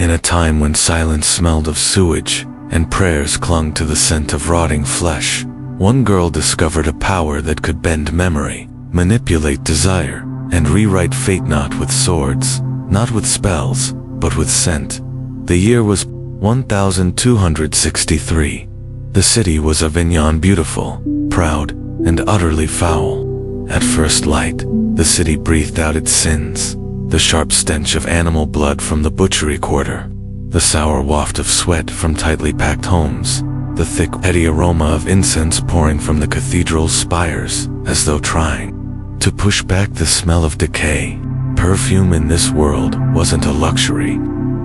In a time when silence smelled of sewage and prayers clung to the scent of rotting flesh, one girl discovered a power that could bend memory, manipulate desire, and rewrite fate, not with swords, not with spells, but with scent. The year was 1263. The city was Avignon, beautiful, proud, and utterly foul. At first light, the city breathed out its sins, the sharp stench of animal blood from the butchery quarter, the sour waft of sweat from tightly packed homes, the thick, heady aroma of incense pouring from the cathedral's spires, as though trying to push back the smell of decay. Perfume in this world wasn't a luxury,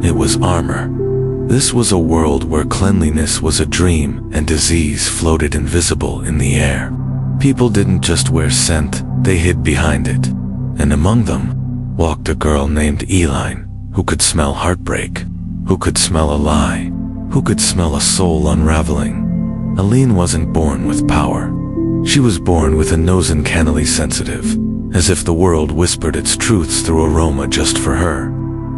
it was armor. This was a world where cleanliness was a dream and disease floated invisible in the air. People didn't just wear scent, they hid behind it. And among them walked a girl named Elyne, who could smell heartbreak, who could smell a lie, who could smell a soul unraveling. Elyne wasn't born with power. She was born with a nose uncannily sensitive, as if the world whispered its truths through aroma just for her.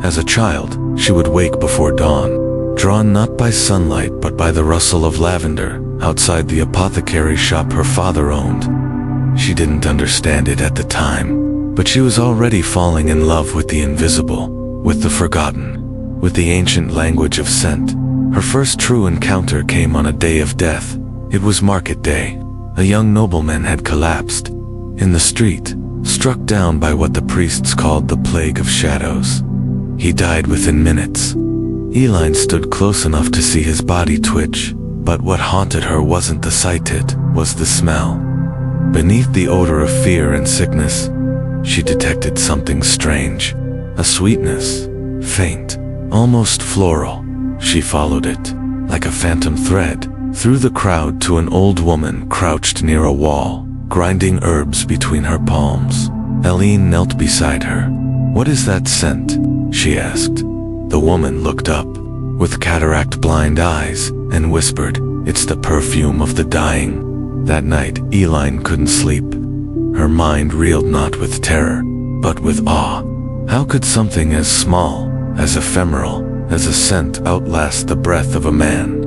As a child, she would wake before dawn, drawn not by sunlight but by the rustle of lavender outside the apothecary shop her father owned. She didn't understand it at the time, but she was already falling in love with the invisible, with the forgotten, with the ancient language of scent. Her first true encounter came on a day of death. It was market day. A young nobleman had collapsed in the street, struck down by what the priests called the plague of shadows. He died within minutes. Elyne stood close enough to see his body twitch, but what haunted her wasn't the sight, it was the smell. Beneath the odor of fear and sickness, she detected something strange, a sweetness, faint, almost floral. She followed it, like a phantom thread, through the crowd to an old woman crouched near a wall, grinding herbs between her palms. Elyne knelt beside her. "What is that scent?" she asked. The woman looked up, with cataract-blind eyes, and whispered, "It's the perfume of the dying." That night, Elyne couldn't sleep. Her mind reeled not with terror, but with awe. How could something as small, as ephemeral, as a scent outlast the breath of a man?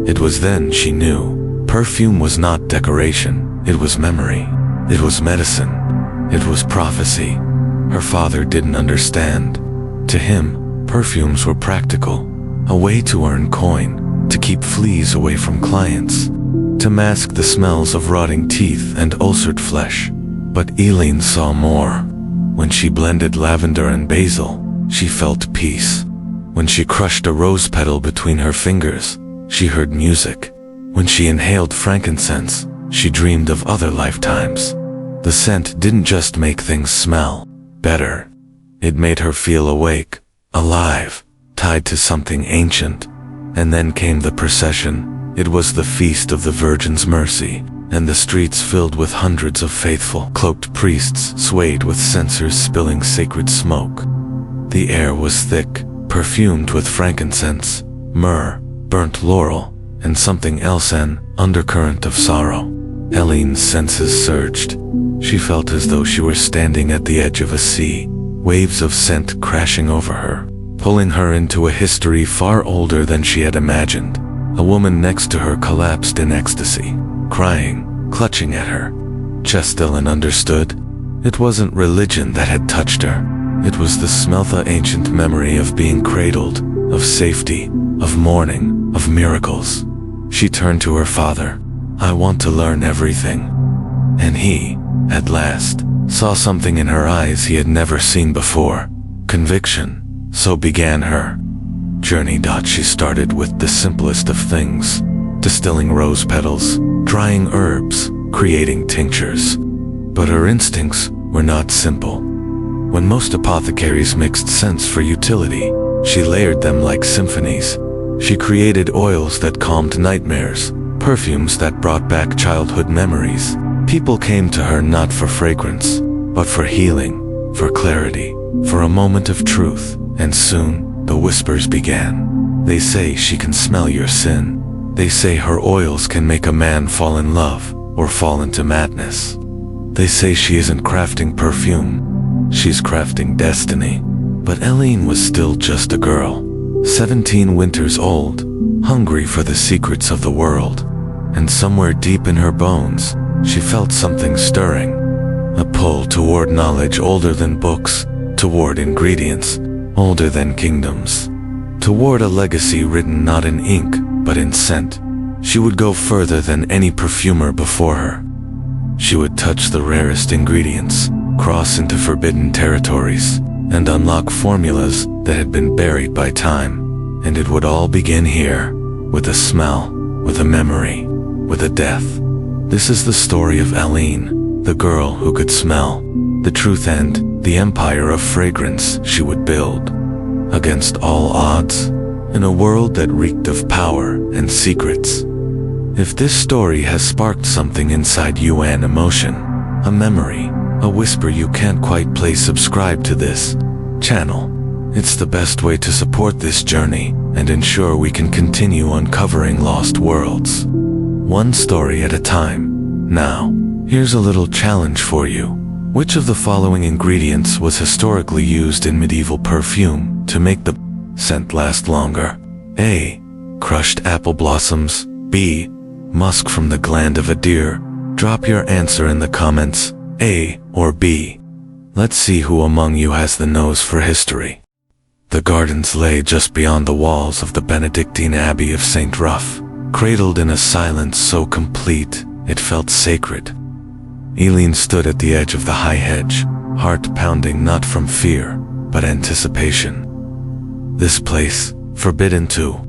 It was then she knew. Perfume was not decoration, it was memory. It was medicine. It was prophecy. Her father didn't understand. To him, perfumes were practical, a way to earn coin, to keep fleas away from clients, to mask the smells of rotting teeth and ulcered flesh. But Elyne saw more. When she blended lavender and basil, she felt peace. When she crushed a rose petal between her fingers, she heard music. When she inhaled frankincense, she dreamed of other lifetimes. The scent didn't just make things smell better. It made her feel awake, alive, tied to something ancient. And then came the procession. It was the feast of the Virgin's Mercy, and the streets filled with hundreds of faithful, cloaked priests swayed with censers spilling sacred smoke. The air was thick, perfumed with frankincense, myrrh, burnt laurel, and something else, an undercurrent of sorrow. Elyne's senses surged. She felt as though she were standing at the edge of a sea, waves of scent crashing over her, pulling her into a history far older than she had imagined. A woman next to her collapsed in ecstasy, crying, clutching at her chest. Elyne understood. It wasn't religion that had touched her. It was the smell, the ancient memory of being cradled, of safety, of mourning, of miracles. She turned to her father. "I want to learn everything." And he, at last, saw something in her eyes he had never seen before. Conviction. So began her journey. She started with the simplest of things, distilling rose petals, drying herbs, creating tinctures. But her instincts were not simple. When most apothecaries mixed scents for utility, she layered them like symphonies. She created oils that calmed nightmares, perfumes that brought back childhood memories. People came to her not for fragrance, but for healing, for clarity, for a moment of truth. And soon, the whispers began. They say she can smell your sin. They say her oils can make a man fall in love, or fall into madness. They say she isn't crafting perfume, she's crafting destiny. But Elyne was still just a girl. 17 winters old, hungry for the secrets of the world. And somewhere deep in her bones, she felt something stirring. A pull toward knowledge older than books, toward ingredients older than kingdoms, toward a legacy written not in ink, but in scent. She would go further than any perfumer before her. She would touch the rarest ingredients, cross into forbidden territories, and unlock formulas that had been buried by time. And it would all begin here, with a smell, with a memory, with a death. This is the story of Elyne, the girl who could smell, the truth and the empire of fragrance she would build. Against all odds, in a world that reeked of power and secrets. If this story has sparked something inside you, an emotion, a memory, a whisper you can't quite place, subscribe to this channel. It's the best way to support this journey and ensure we can continue uncovering lost worlds. One story at a time. Now, here's a little challenge for you. Which of the following ingredients was historically used in medieval perfume to make the scent last longer? A. Crushed apple blossoms. B. Musk from the gland of a deer. Drop your answer in the comments, A or B. Let's see who among you has the nose for history. The gardens lay just beyond the walls of the Benedictine Abbey of St. Ruff, cradled in a silence so complete it felt sacred. Elyne stood at the edge of the high hedge, heart pounding not from fear, but anticipation. This place, forbidden to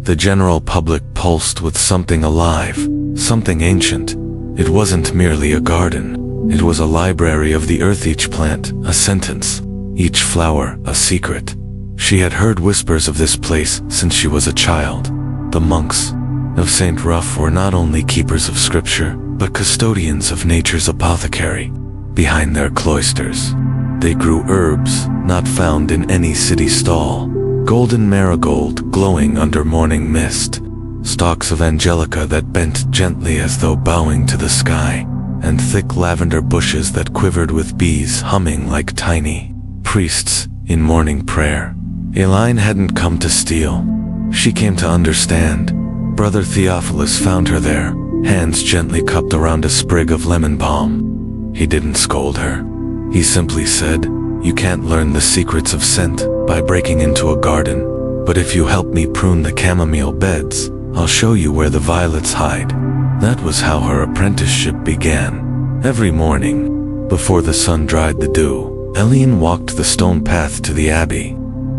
the general public, pulsed with something alive, something ancient. It wasn't merely a garden, it was a library of the earth, each plant a sentence, each flower a secret. She had heard whispers of this place since she was a child. The monks of St. Ruff were not only keepers of scripture, but custodians of nature's apothecary. Behind their cloisters, they grew herbs not found in any city stall. Golden marigold glowing under morning mist, stalks of angelica that bent gently as though bowing to the sky, and thick lavender bushes that quivered with bees humming like tiny priests in morning prayer. Elyne hadn't come to steal. She came to understand. Brother Theophilus found her there, hands gently cupped around a sprig of lemon balm. He didn't scold her. He simply said, "You can't learn the secrets of scent by breaking into a garden, but if you help me prune the chamomile beds, I'll show you where the violets hide." That was how her apprenticeship began. Every morning, before the sun dried the dew, Elyne walked the stone path to the abbey.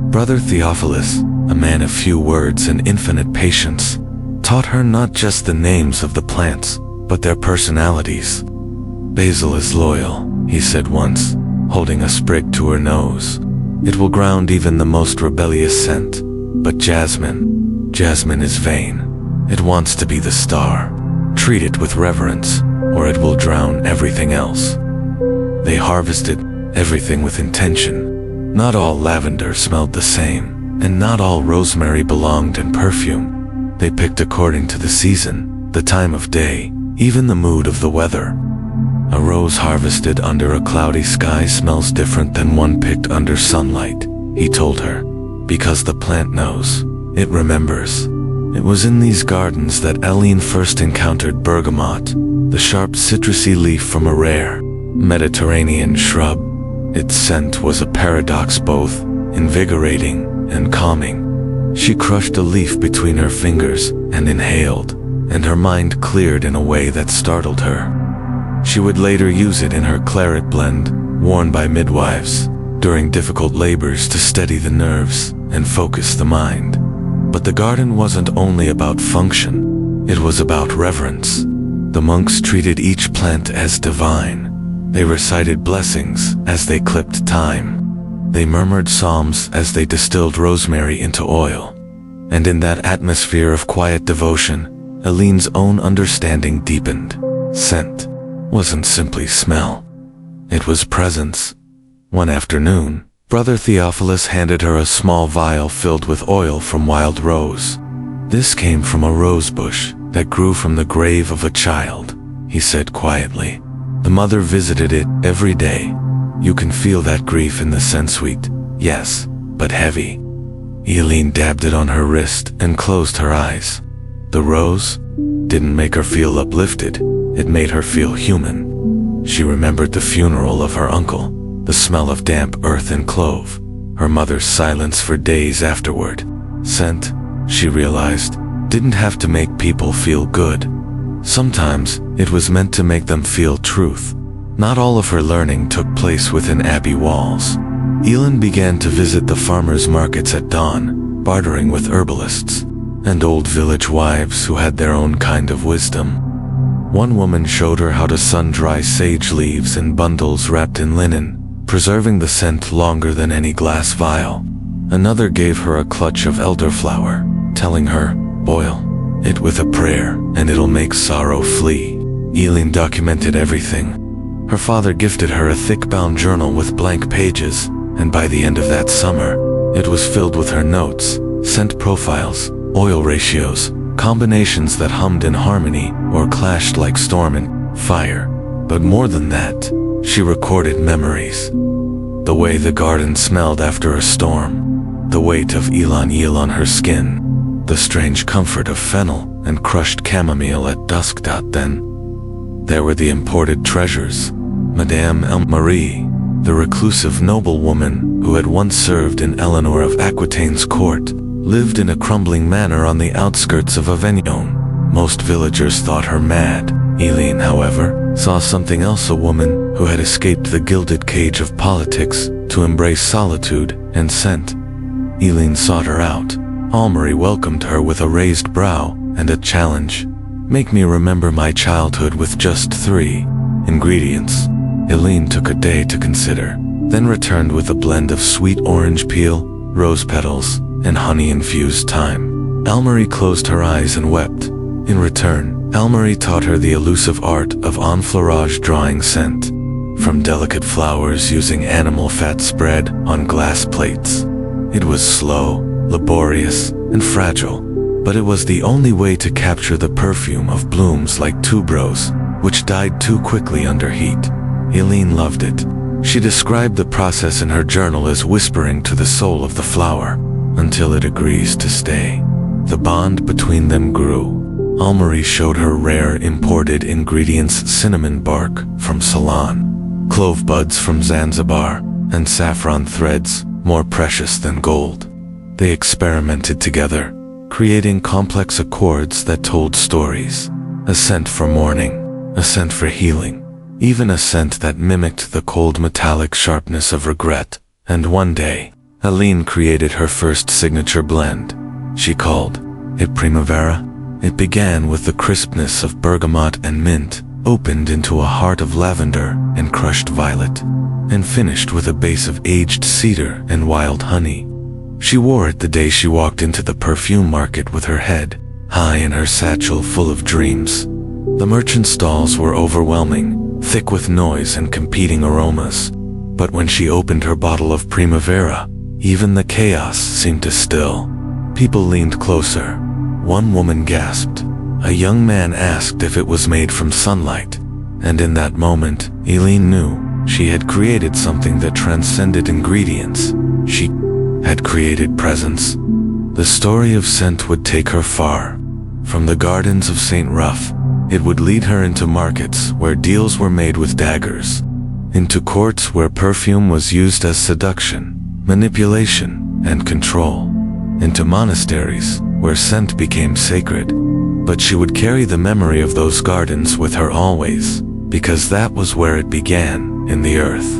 Brother Theophilus, a man of few words and infinite patience, taught her not just the names of the plants, but their personalities. "Basil is loyal," he said once, holding a sprig to her nose. "It will ground even the most rebellious scent. But jasmine is vain. It wants to be the star. Treat it with reverence, or it will drown everything else." They harvested everything with intention. Not all lavender smelled the same, and not all rosemary belonged in perfume. They picked according to the season, the time of day, even the mood of the weather. A rose harvested under a cloudy sky smells different than one picked under sunlight, he told her, because the plant knows, it remembers. It was in these gardens that Elyne first encountered bergamot, the sharp citrusy leaf from a rare Mediterranean shrub. Its scent was a paradox, both invigorating and calming. She crushed a leaf between her fingers and inhaled, and her mind cleared in a way that startled her. She would later use it in her claret blend, worn by midwives, during difficult labors to steady the nerves and focus the mind. But the garden wasn't only about function, it was about reverence. The monks treated each plant as divine. They recited blessings as they clipped thyme. They murmured psalms as they distilled rosemary into oil. And in that atmosphere of quiet devotion, Elyne's own understanding deepened. Scent wasn't simply smell. It was presence. One afternoon, Brother Theophilus handed her a small vial filled with oil from wild rose. "This came from a rose bush that grew from the grave of a child," he said quietly. "The mother visited it every day. You can feel that grief in the scent, sweet, yes, but heavy. Elyne dabbed it on her wrist and closed her eyes. The rose didn't make her feel uplifted, it made her feel human. She remembered the funeral of her uncle, the smell of damp earth and clove, her mother's silence for days afterward. Scent, she realized, didn't have to make people feel good. Sometimes it was meant to make them feel truth. Not all of her learning took place within abbey walls. Elyne began to visit the farmers' markets at dawn, bartering with herbalists and old village wives who had their own kind of wisdom. One woman showed her how to sun-dry sage leaves in bundles wrapped in linen, preserving the scent longer than any glass vial. Another gave her a clutch of elderflower, telling her, "Boil it with a prayer, and it'll make sorrow flee." Elyne documented everything. Her father gifted her a thick-bound journal with blank pages, and by the end of that summer, it was filled with her notes, scent profiles, oil ratios, combinations that hummed in harmony or clashed like storm and fire. But more than that, she recorded memories. The way the garden smelled after a storm, the weight of ylang ylang on her skin, the strange comfort of fennel and crushed chamomile at dusk. Then there were the imported treasures. Madame Marie, the reclusive noblewoman who had once served in Eleanor of Aquitaine's court, lived in a crumbling manor on the outskirts of Avignon. Most villagers thought her mad. Elyne, however, saw something else: a woman who had escaped the gilded cage of politics to embrace solitude and scent. Elyne sought her out. Almery welcomed her with a raised brow and a challenge. "Make me remember my childhood with just 3 ingredients." Elyne took a day to consider, then returned with a blend of sweet orange peel, rose petals, and honey-infused thyme. Almery closed her eyes and wept. In return, Almery taught her the elusive art of enfleurage, drawing scent from delicate flowers using animal fat spread on glass plates. It was slow, laborious, and fragile, but it was the only way to capture the perfume of blooms like tuberose, which died too quickly under heat. Elyne loved it. She described the process in her journal as whispering to the soul of the flower, until it agrees to stay. The bond between them grew. Almery showed her rare imported ingredients: cinnamon bark from Ceylon, clove buds from Zanzibar, and saffron threads, more precious than gold. They experimented together, creating complex accords that told stories. A scent for mourning, a scent for healing, even a scent that mimicked the cold metallic sharpness of regret. And one day, Elyne created her first signature blend. She called it Primavera. It began with the crispness of bergamot and mint, opened into a heart of lavender and crushed violet, and finished with a base of aged cedar and wild honey. She wore it the day she walked into the perfume market with her head high and her satchel full of dreams. The merchant stalls were overwhelming, thick with noise and competing aromas. But when she opened her bottle of Primavera, even the chaos seemed to still. People leaned closer. One woman gasped. A young man asked if it was made from sunlight. And in that moment, Elyne knew she had created something that transcended ingredients. She had created presence. The story of scent would take her far. From the gardens of St. Rough, it would lead her into markets where deals were made with daggers, into courts where perfume was used as seduction, manipulation, and control, into monasteries where scent became sacred. But she would carry the memory of those gardens with her always, because that was where it began, in the earth,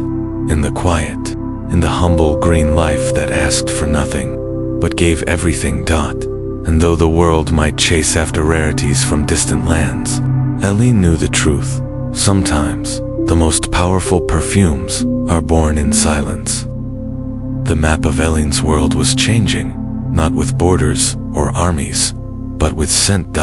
in the quiet, in the humble green life that asked for nothing, but gave everything. And though the world might chase after rarities from distant lands, Elyne knew the truth. Sometimes, the most powerful perfumes are born in silence. The map of Elyne's world was changing, not with borders or armies, but with scent.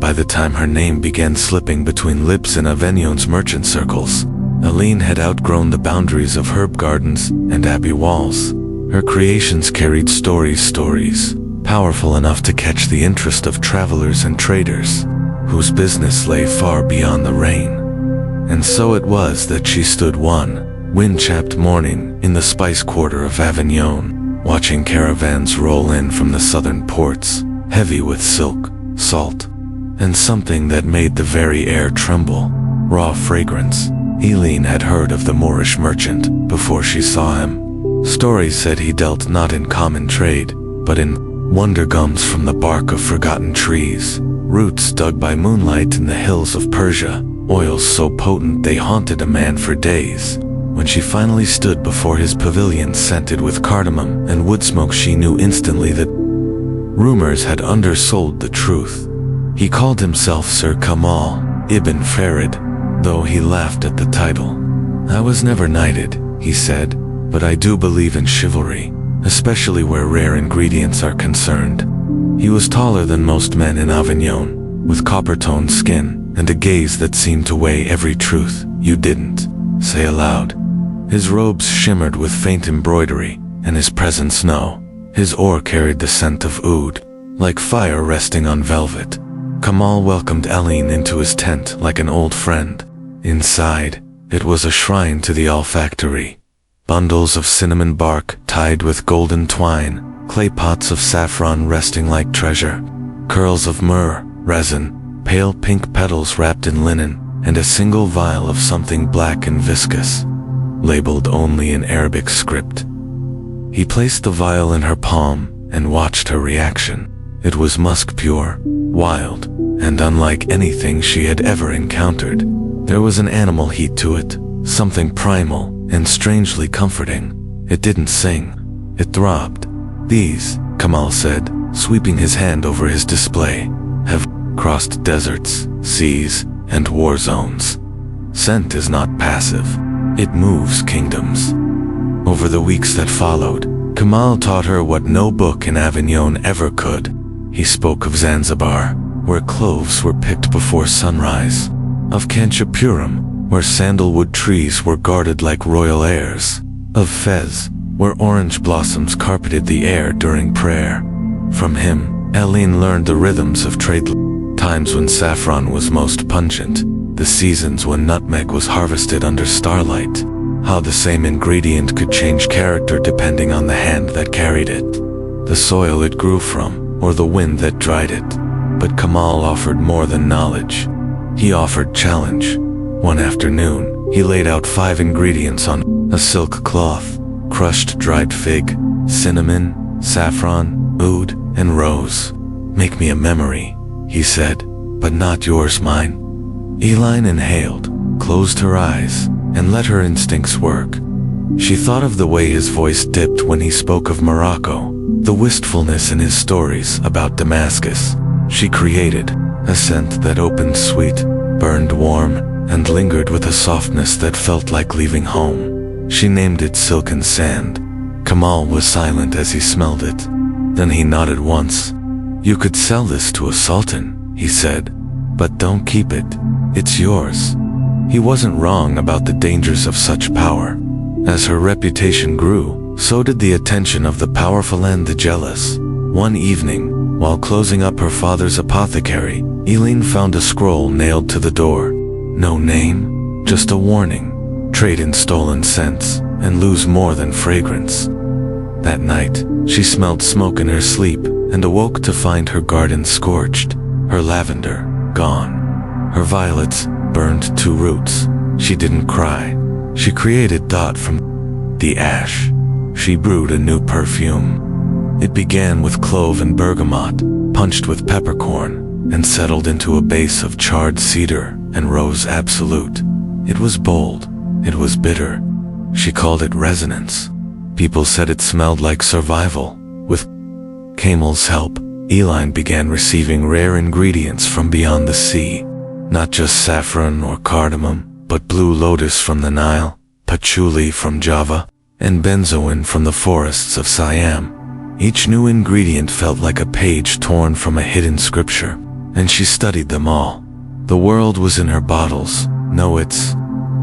By the time her name began slipping between lips in Avignon's merchant circles, Elyne had outgrown the boundaries of herb gardens and abbey walls. Her creations carried stories, powerful enough to catch the interest of travelers and traders, whose business lay far beyond the rain. And so it was that she stood one wind-chapped morning in the spice quarter of Avignon, watching caravans roll in from the southern ports, heavy with silk, salt, and something that made the very air tremble, raw fragrance. Elyne had heard of the Moorish merchant before she saw him. Stories said he dealt not in common trade, but in wonder gums from the bark of forgotten trees, roots dug by moonlight in the hills of Persia, oils so potent they haunted a man for days. When she finally stood before his pavilion scented with cardamom and wood smoke, she knew instantly that rumors had undersold the truth. He called himself Sir Kamal ibn Farid, though he laughed at the title. "I was never knighted," he said, "but I do believe in chivalry, especially where rare ingredients are concerned." He was taller than most men in Avignon, with copper-toned skin and a gaze that seemed to weigh every truth you didn't say aloud. His robes shimmered with faint embroidery, and his presence his oar carried the scent of oud, like fire resting on velvet. Kamal welcomed Elyne into his tent like an old friend. Inside, it was a shrine to the olfactory. Bundles of cinnamon bark tied with golden twine, clay pots of saffron resting like treasure, curls of myrrh, resin, pale pink petals wrapped in linen, and a single vial of something black and viscous, labeled only in Arabic script. He placed the vial in her palm and watched her reaction. It was musk pure, wild, and unlike anything she had ever encountered. There was an animal heat to it, something primal and strangely comforting. It didn't sing, it throbbed. "These," Kamal said, sweeping his hand over his display, "have crossed deserts, seas, and war zones. Scent is not passive, it moves kingdoms." Over the weeks that followed, Kamal taught her what no book in Avignon ever could. He spoke of Zanzibar, where cloves were picked before sunrise, of Kanchipuram, where sandalwood trees were guarded like royal heirs, of Fez, where orange blossoms carpeted the air during prayer. From him, Elyne learned the rhythms of trade, times when saffron was most pungent, the seasons when nutmeg was harvested under starlight, how the same ingredient could change character depending on the hand that carried it, the soil it grew from, or the wind that dried it. But Kamal offered more than knowledge. He offered challenge. One afternoon, he laid out 5 ingredients on a silk cloth: crushed dried fig, cinnamon, saffron, oud, and rose. "Make me a memory," he said, "but not yours, mine." Elyne inhaled, closed her eyes, and let her instincts work. She thought of the way his voice dipped when he spoke of Morocco, the wistfulness in his stories about Damascus. She created a scent that opened sweet, burned warm, and lingered with a softness that felt like leaving home. She named it Silken Sand. Kamal was silent as he smelled it. Then he nodded once. "You could sell this to a sultan," he said, "but don't keep it. It's yours." He wasn't wrong about the dangers of such power. As her reputation grew, so did the attention of the powerful and the jealous. One evening, while closing up her father's apothecary, Elyne found a scroll nailed to the door. No name, just a warning: trade in stolen scents, and lose more than fragrance. That night, she smelled smoke in her sleep, and awoke to find her garden scorched, her lavender gone. Her violets burned to roots. She didn't cry. She created dot from the ash. She brewed a new perfume. It began with clove and bergamot, punched with peppercorn, and settled into a base of charred cedar and rose absolute. It was bold. It was bitter. She called it resonance. People said it smelled like survival. With Kamal's help, Elyne began receiving rare ingredients from beyond the sea. Not just saffron or cardamom, but blue lotus from the Nile, patchouli from Java, and benzoin from the forests of Siam. Each new ingredient felt like a page torn from a hidden scripture, and she studied them all. The world was in her bottles. Know its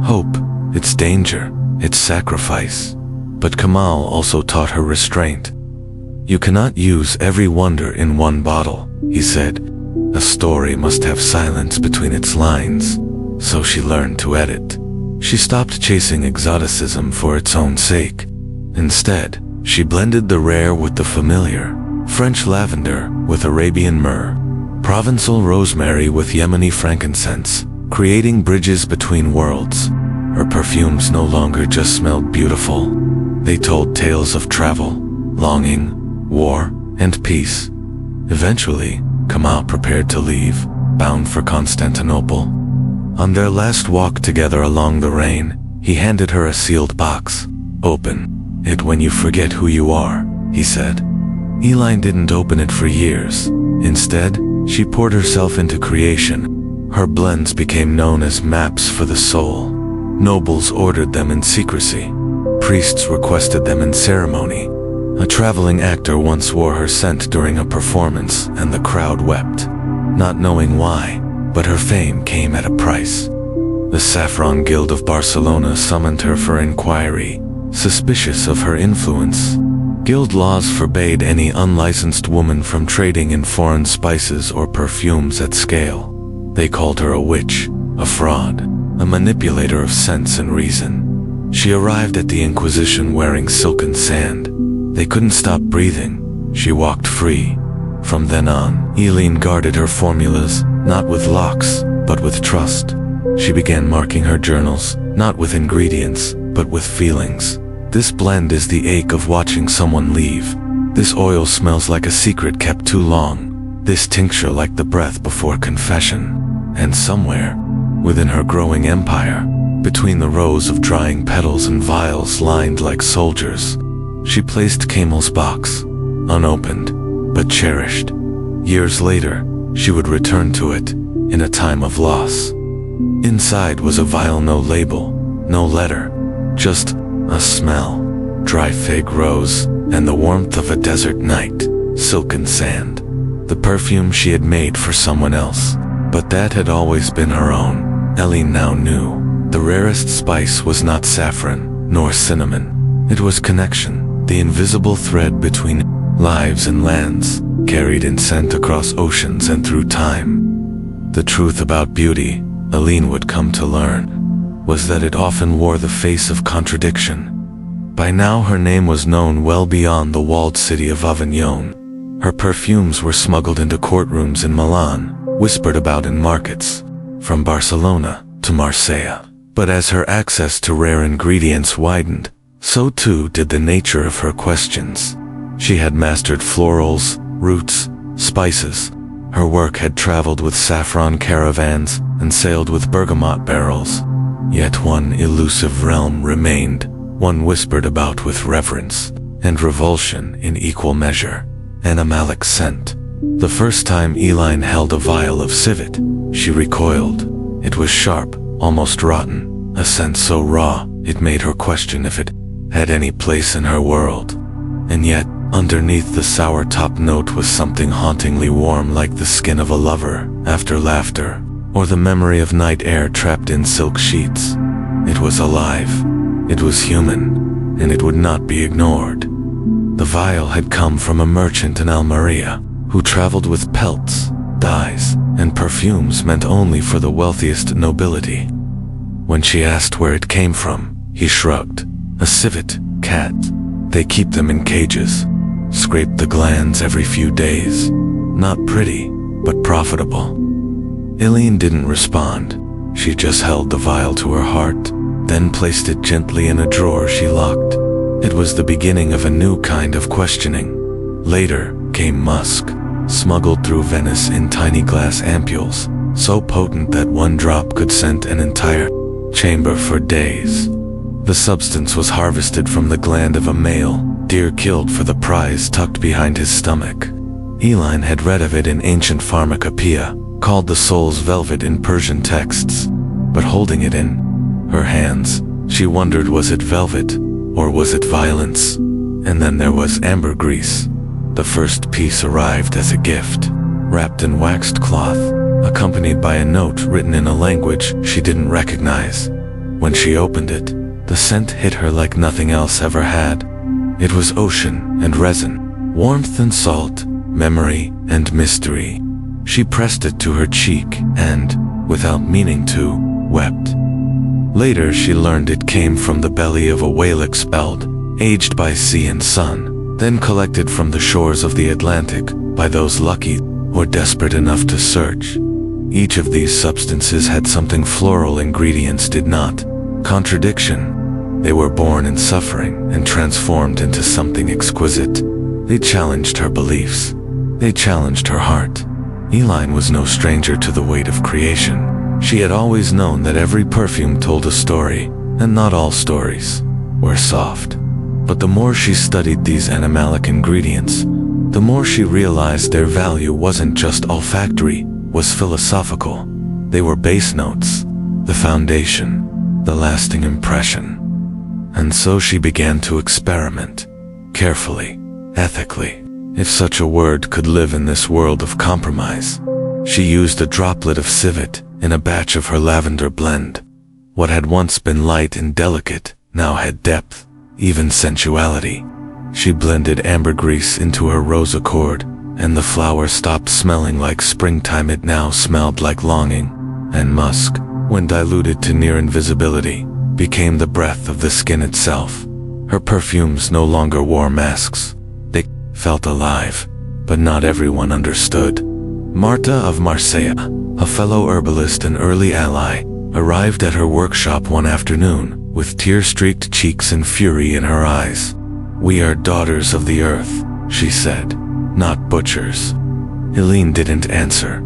hope, its danger, its sacrifice. But Kamal also taught her restraint. "You cannot use every wonder in one bottle," he said. "A story must have silence between its lines." So she learned to edit. She stopped chasing exoticism for its own sake. Instead, She blended the rare with the familiar, French lavender with Arabian myrrh, Provençal rosemary with Yemeni frankincense, creating bridges between worlds. Her perfumes no longer just smelled beautiful. They told tales of travel, longing, war, and peace. Eventually, Kamal prepared to leave, bound for Constantinople. On their last walk together along the Rhine, he handed her a sealed box. "Open it when you forget who you are," he said. Elyne didn't open it for years. Instead, she poured herself into creation. Her blends became known as maps for the soul. Nobles ordered them in secrecy. Priests requested them in ceremony. A traveling actor once wore her scent during a performance, and the crowd wept, not knowing why, but her fame came at a price. The Saffron Guild of Barcelona summoned her for inquiry, suspicious of her influence. Guild laws forbade any unlicensed woman from trading in foreign spices or perfumes at scale. They called her a witch, a fraud, a manipulator of sense and reason. She arrived at the Inquisition wearing silken sand. They couldn't stop breathing. She walked free. From then on, Elyne guarded her formulas, not with locks, but with trust. She began marking her journals, not with ingredients, but with feelings. This blend is the ache of watching someone leave. This oil smells like a secret kept too long. This tincture like the breath before confession. And somewhere, within her growing empire, between the rows of drying petals and vials lined like soldiers, she placed Kamal's box, unopened, but cherished. Years later, she would return to it, in a time of loss. Inside was a vial, no label, no letter, just a smell, dry fig rose, and the warmth of a desert night, silken sand. The perfume she had made for someone else, but that had always been her own. Elyne now knew. The rarest spice was not saffron, nor cinnamon. It was connection, the invisible thread between lives and lands, carried in scent across oceans and through time. The truth about beauty, Elyne would come to learn, was that it often wore the face of contradiction. By now her name was known well beyond the walled city of Avignon. Her perfumes were smuggled into courtrooms in Milan, whispered about in markets, from Barcelona to Marseille. But as her access to rare ingredients widened, so too did the nature of her questions. She had mastered florals, roots, spices. Her work had traveled with saffron caravans and sailed with bergamot barrels. Yet one elusive realm remained, one whispered about with reverence and revulsion in equal measure: animalic scent. The first time Elyne held a vial of civet, she recoiled. It was sharp, almost rotten, a scent so raw it made her question if it had any place in her world. And yet, underneath the sour top note was something hauntingly warm, like the skin of a lover after laughter, or the memory of night air trapped in silk sheets. It was alive, it was human, and it would not be ignored. The vial had come from a merchant in Almeria, who traveled with pelts, dyes, and perfumes meant only for the wealthiest nobility. When she asked where it came from, he shrugged. A civet, cat. They keep them in cages. Scrape the glands every few days. Not pretty, but profitable. Elyne didn't respond. She just held the vial to her heart, then placed it gently in a drawer she locked. It was the beginning of a new kind of questioning. Later came musk, smuggled through Venice in tiny glass ampules, so potent that one drop could scent an entire chamber for days. The substance was harvested from the gland of a male deer killed for the prize tucked behind his stomach. Elyne had read of it in ancient pharmacopoeia, called the soul's velvet in Persian texts. But holding it in her hands, she wondered, was it velvet, or was it violence? And then there was ambergris. The first piece arrived as a gift, wrapped in waxed cloth, accompanied by a note written in a language she didn't recognize. When she opened it, the scent hit her like nothing else ever had. It was ocean and resin, warmth and salt, memory and mystery. She pressed it to her cheek and, without meaning to, wept. Later she learned it came from the belly of a whale expelled aged by sea and sun, then collected from the shores of the Atlantic by those lucky or desperate enough to search. Each of these substances had something floral ingredients did not. Contradiction. They were born in suffering and transformed into something exquisite. They challenged her beliefs. They challenged her heart. Elyne was no stranger to the weight of creation. She had always known that every perfume told a story, and not all stories were soft. But the more she studied these animalic ingredients, the more she realized their value wasn't just olfactory, was philosophical. They were base notes, the foundation, the lasting impression. And so she began to experiment, carefully, ethically, if such a word could live in this world of compromise. She used a droplet of civet in a batch of her lavender blend. What had once been light and delicate now had depth, even sensuality. She blended ambergris into her rose accord, and the flower stopped smelling like springtime. It now smelled like longing, and musk, when diluted to near invisibility, became the breath of the skin itself. Her perfumes no longer wore masks. They felt alive, but not everyone understood. Marta of Marseille, a fellow herbalist and early ally, arrived at her workshop one afternoon, with tear-streaked cheeks and fury in her eyes. "We are daughters of the earth," she said, "not butchers." Elyne didn't answer.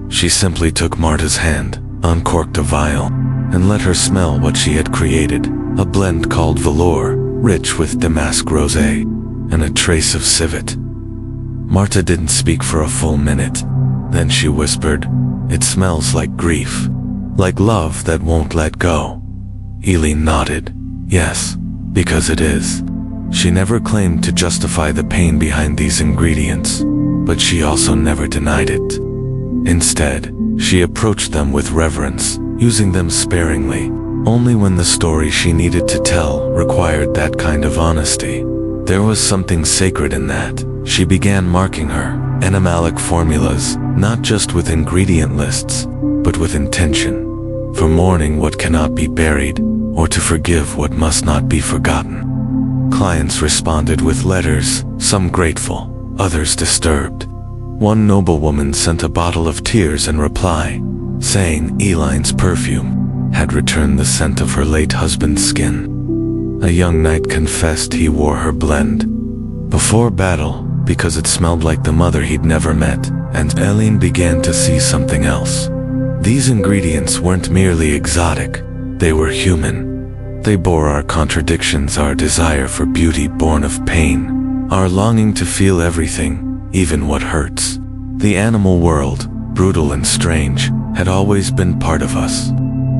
She simply took Marta's hand, uncorked a vial, and let her smell what she had created, a blend called velour, rich with damask rosé, and a trace of civet. Marta didn't speak for a full minute. Then she whispered, "It smells like grief, like love that won't let go." Elyne nodded. "Yes, because it is." She never claimed to justify the pain behind these ingredients, but she also never denied it. Instead, she approached them with reverence, using them sparingly, only when the story she needed to tell required that kind of honesty. There was something sacred in that. She began marking her animalic formulas, not just with ingredient lists, but with intention, for mourning what cannot be buried, or to forgive what must not be forgotten. Clients responded with letters, some grateful, others disturbed. One noblewoman sent a bottle of tears in reply, saying Elyne's perfume had returned the scent of her late husband's skin. A young knight confessed he wore her blend before battle because it smelled like the mother he'd never met, and Elyne began to see something else. These ingredients weren't merely exotic, they were human. They bore our contradictions, our desire for beauty born of pain, our longing to feel everything, even what hurts. The animal world, brutal and strange, had always been part of us.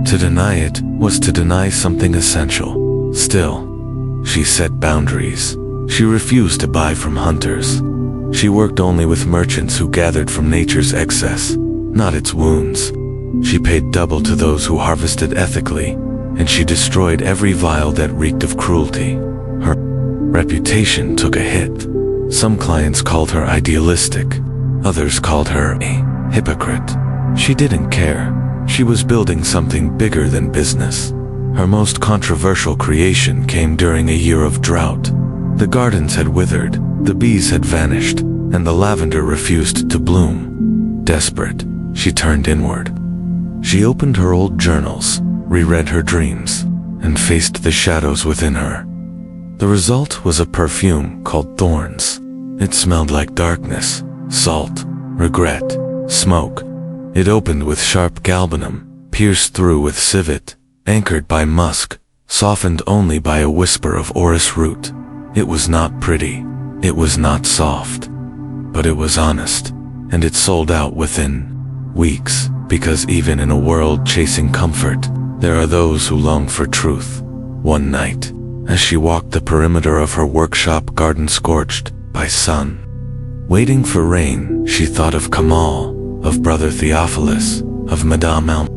To deny it was to deny something essential. Still, she set boundaries. She refused to buy from hunters. She worked only with merchants who gathered from nature's excess, not its wounds. She paid double to those who harvested ethically, and she destroyed every vial that reeked of cruelty. Her reputation took a hit. Some clients called her idealistic, others called her a hypocrite. She didn't care. She was building something bigger than business. Her most controversial creation came during a year of drought. The gardens had withered, the bees had vanished, and the lavender refused to bloom. Desperate, she turned inward. She opened her old journals, reread her dreams, and faced the shadows within her. The result was a perfume called Thorns. It smelled like darkness, salt, regret, smoke. It opened with sharp galbanum, pierced through with civet, anchored by musk, softened only by a whisper of orris root. It was not pretty, it was not soft, but it was honest, and it sold out within weeks, because even in a world chasing comfort, there are those who long for truth. One night, as she walked the perimeter of her workshop garden scorched by sun, waiting for rain, she thought of Kamal, of Brother Theophilus, of Madame Elm.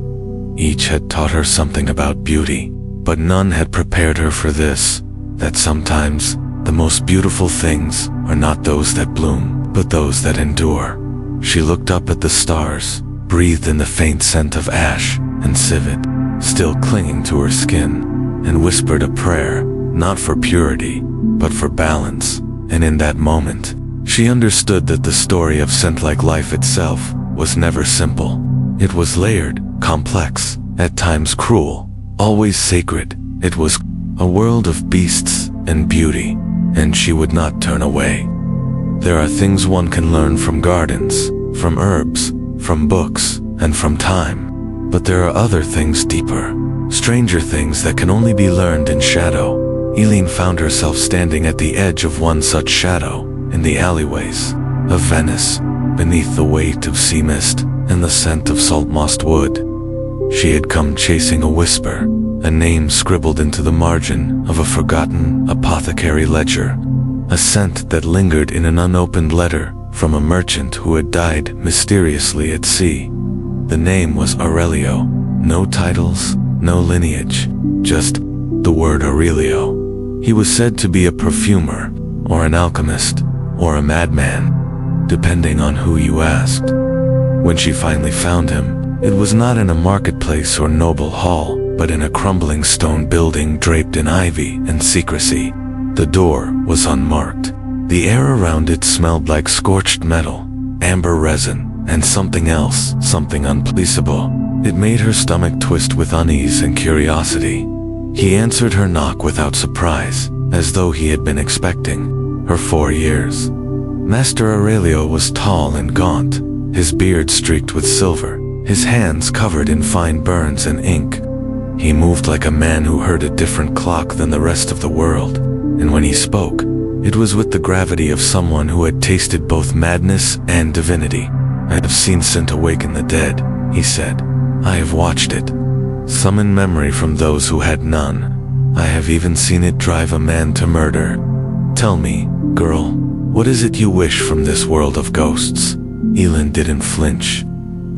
Each had taught her something about beauty, but none had prepared her for this, that sometimes the most beautiful things are not those that bloom, but those that endure. She looked up at the stars, breathed in the faint scent of ash and civet, still clinging to her skin, and whispered a prayer, not for purity, but for balance, and in that moment, she understood that the story of scent like life itself was never simple. It was layered, complex, at times cruel, always sacred. It was a world of beasts and beauty, and she would not turn away. There are things one can learn from gardens, from herbs, from books, and from time. But there are other things deeper, stranger things that can only be learned in shadow. Elyne found herself standing at the edge of one such shadow, in the alleyways of Venice, beneath the weight of sea mist and the scent of salt-mossed wood. She had come chasing a whisper, a name scribbled into the margin of a forgotten apothecary ledger, a scent that lingered in an unopened letter from a merchant who had died mysteriously at sea. The name was Aurelio. No titles, no lineage, just the word Aurelio. He was said to be a perfumer, or an alchemist, or a madman, depending on who you asked. When she finally found him, it was not in a marketplace or noble hall, but in a crumbling stone building draped in ivy and secrecy. The door was unmarked. The air around it smelled like scorched metal, amber resin, and something else, something unplaceable. It made her stomach twist with unease and curiosity. He answered her knock without surprise, as though he had been expecting her 4 years. Master Aurelio was tall and gaunt, his beard streaked with silver, his hands covered in fine burns and ink. He moved like a man who heard a different clock than the rest of the world, and when he spoke, it was with the gravity of someone who had tasted both madness and divinity. "I have seen scent awaken the dead," he said. "I have watched it summon memory from those who had none. I have even seen it drive a man to murder. Tell me, girl, what is it you wish from this world of ghosts?" Elyne didn't flinch.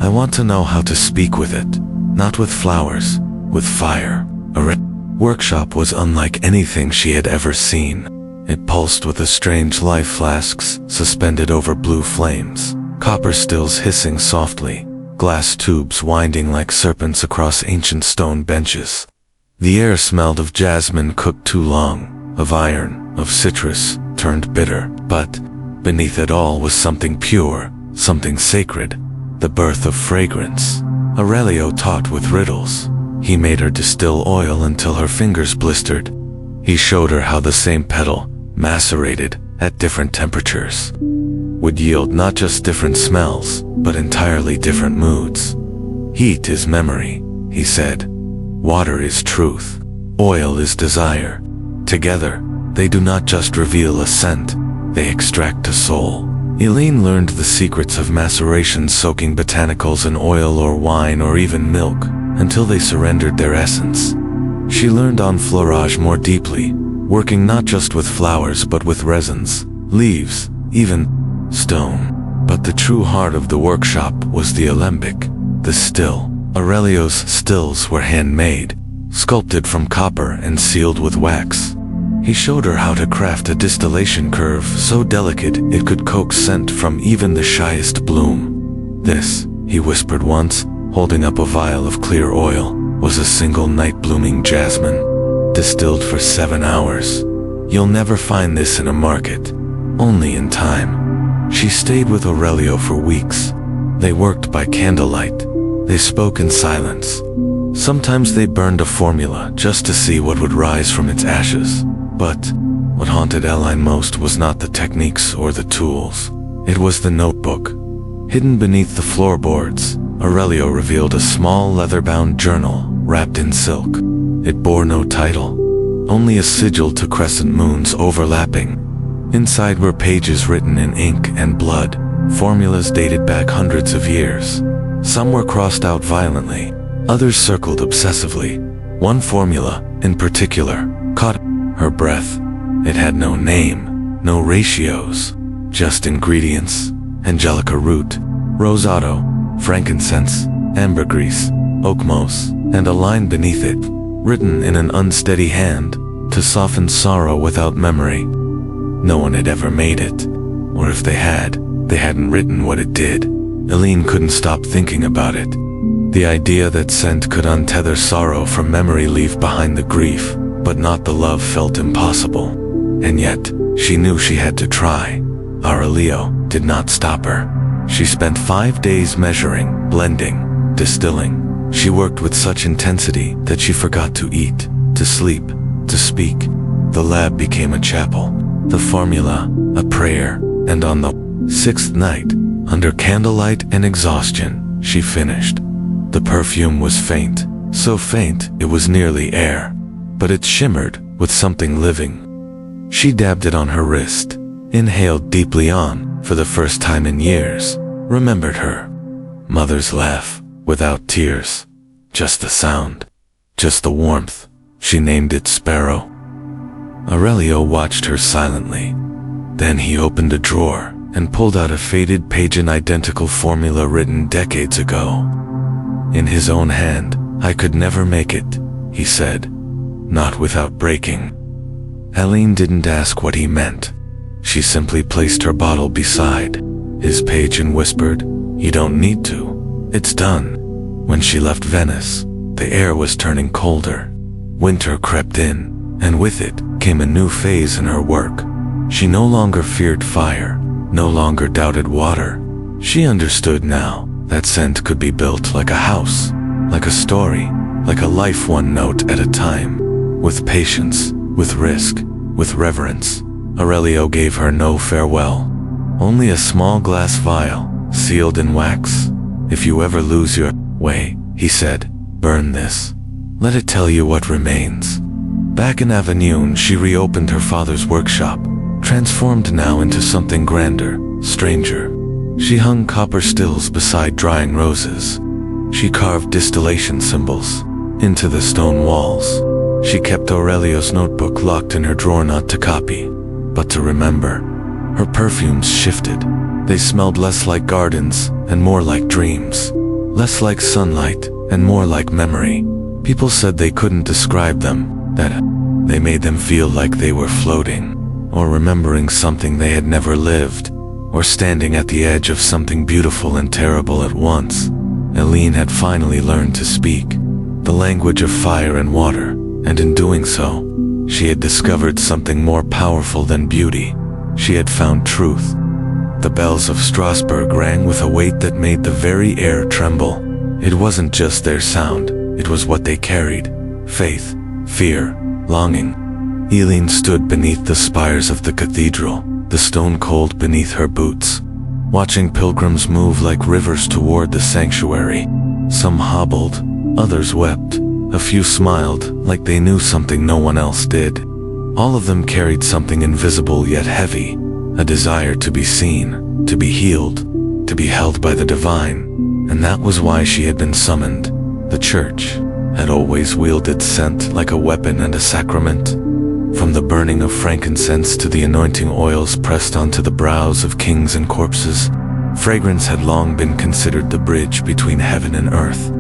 "I want to know how to speak with it, not with flowers, with fire." A workshop was unlike anything she had ever seen. It pulsed with a strange life, flasks suspended over blue flames, copper stills hissing softly, glass tubes winding like serpents across ancient stone benches. The air smelled of jasmine cooked too long, of iron, of citrus, turned bitter, but beneath it all was something pure, something sacred, the birth of fragrance. Aurelio taught with riddles. He made her distill oil until her fingers blistered. He showed her how the same petal, macerated at different temperatures, would yield not just different smells, but entirely different moods. "Heat is memory," he said. "Water is truth. Oil is desire. Together, they do not just reveal a scent, they extract a soul." Elyne learned the secrets of maceration, soaking botanicals in oil or wine or even milk, until they surrendered their essence. She learned enfleurage more deeply, working not just with flowers but with resins, leaves, even stone. But the true heart of the workshop was the alembic, the still. Aurelio's stills were handmade, sculpted from copper and sealed with wax. He showed her how to craft a distillation curve so delicate it could coax scent from even the shyest bloom. "This," he whispered once, holding up a vial of clear oil, "was a single night blooming jasmine, distilled for 7 hours. You'll never find this in a market, only in time." She stayed with Aurelio for weeks. They worked by candlelight. They spoke in silence. Sometimes they burned a formula just to see what would rise from its ashes. But what haunted Elyne most was not the techniques or the tools. It was the notebook. Hidden beneath the floorboards, Aurelio revealed a small leather-bound journal wrapped in silk. It bore no title, only a sigil to crescent moons overlapping. Inside were pages written in ink and blood, formulas dated back hundreds of years. Some were crossed out violently, others circled obsessively. One formula, in particular, caught her breath. It had no name, no ratios, just ingredients: angelica root, rose otto, frankincense, ambergris, oak moss, and a line beneath it, written in an unsteady hand, to soften sorrow without memory. No one had ever made it, or if they had, they hadn't written what it did. Elyne couldn't stop thinking about it. The idea that scent could untether sorrow from memory, leave behind the grief, but not the love felt impossible. And yet, she knew she had to try. Aurelio did not stop her. She spent 5 days measuring, blending, distilling. She worked with such intensity that she forgot to eat, to sleep, to speak. The lab became a chapel, the formula a prayer, and on the 6th night, under candlelight and exhaustion, she finished. The perfume was faint, so faint it was nearly air, but it shimmered with something living. She dabbed it on her wrist, inhaled deeply on, for the first time in years, remembered her mother's laugh, without tears, just the sound, just the warmth. She named it Sparrow. Aurelio watched her silently. Then he opened a drawer and pulled out a faded page, an identical formula written decades ago. In his own hand, "I could never make it," he said, "not without breaking." Elyne didn't ask what he meant. She simply placed her bottle beside his page and whispered, "You don't need to. It's done." When she left Venice, the air was turning colder. Winter crept in, and with it came a new phase in her work. She no longer feared fire, no longer doubted water. She understood now that scent could be built like a house, like a story, like a life, one note at a time, with patience, with risk, with reverence. Aurelio gave her no farewell, only a small glass vial, sealed in wax. "If you ever lose your way," he said, "burn this. Let it tell you what remains." Back in Avignon, she reopened her father's workshop, transformed now into something grander, stranger. She hung copper stills beside drying roses. She carved distillation symbols into the stone walls. She kept Aurelio's notebook locked in her drawer, not to copy, but to remember. Her perfumes shifted. They smelled less like gardens and more like dreams, less like sunlight and more like memory. People said they couldn't describe them, that they made them feel like they were floating, or remembering something they had never lived, or standing at the edge of something beautiful and terrible at once. Elyne had finally learned to speak the language of fire and water, and in doing so, she had discovered something more powerful than beauty. She had found truth. The bells of Strasbourg rang with a weight that made the very air tremble. It wasn't just their sound, it was what they carried: faith, fear, longing. Elyne stood beneath the spires of the cathedral, the stone cold beneath her boots, watching pilgrims move like rivers toward the sanctuary. Some hobbled, others wept, a few smiled like they knew something no one else did. All of them carried something invisible yet heavy, a desire to be seen, to be healed, to be held by the divine. And that was why she had been summoned. The church had always wielded scent like a weapon and a sacrament. From the burning of frankincense to the anointing oils pressed onto the brows of kings and corpses, fragrance had long been considered the bridge between heaven and earth.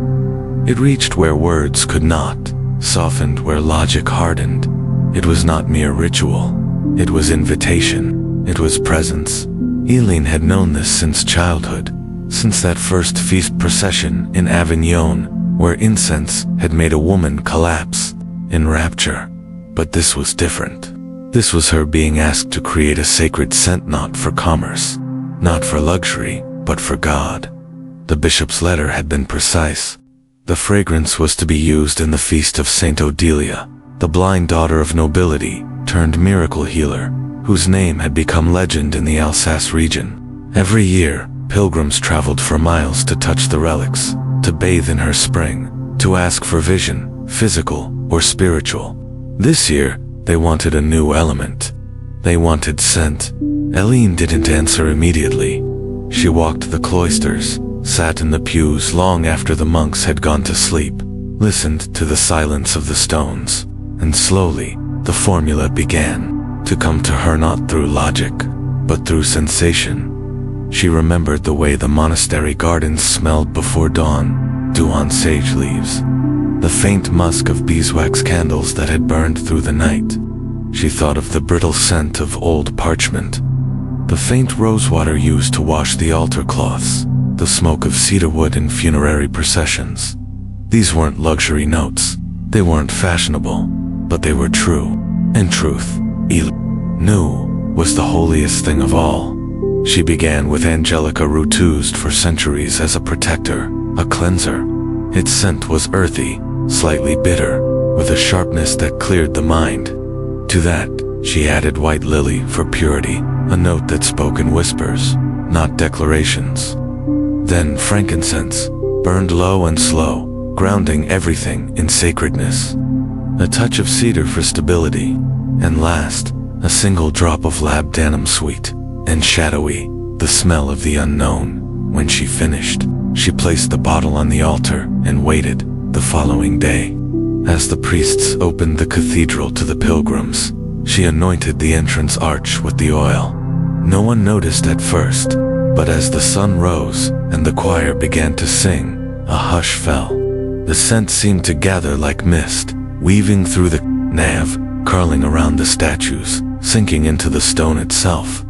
It reached where words could not, softened where logic hardened. It was not mere ritual. It was invitation. It was presence. Elyne had known this since childhood, since that first feast procession in Avignon, where incense had made a woman collapse in rapture. But this was different. This was her being asked to create a sacred scent, not for commerce, not for luxury, but for God. The bishop's letter had been precise. The fragrance was to be used in the feast of Saint Odelia, the blind daughter of nobility turned miracle healer, whose name had become legend in the Alsace region. Every year, pilgrims traveled for miles to touch the relics, to bathe in her spring, to ask for vision, physical or spiritual. This year, they wanted a new element. They wanted scent. Elyne didn't answer immediately. She walked the cloisters, sat in the pews long after the monks had gone to sleep, listened to the silence of the stones, and slowly, the formula began to come to her, not through logic, but through sensation. She remembered the way the monastery gardens smelled before dawn, dew on sage leaves, the faint musk of beeswax candles that had burned through the night. She thought of the brittle scent of old parchment, the faint rosewater used to wash the altar cloths, the smoke of cedarwood in funerary processions. These weren't luxury notes. They weren't fashionable. but they were true. And truth, Elyne knew, was the holiest thing of all. She began with Angelica root used for centuries as a protector, a cleanser. Its scent was earthy, slightly bitter, with a sharpness that cleared the mind. To that, she added white lily for purity, a note that spoke in whispers, not declarations. Then frankincense, burned low and slow, grounding everything in sacredness. A touch of cedar for stability, and last, a single drop of labdanum sweet and shadowy, the smell of the unknown. When she finished, she placed the bottle on the altar and waited. The following day, as the priests opened the cathedral to the pilgrims, she anointed the entrance arch with the oil. No one noticed at first, but as the sun rose and the choir began to sing, a hush fell. The scent seemed to gather like mist, weaving through the nave, curling around the statues, sinking into the stone itself.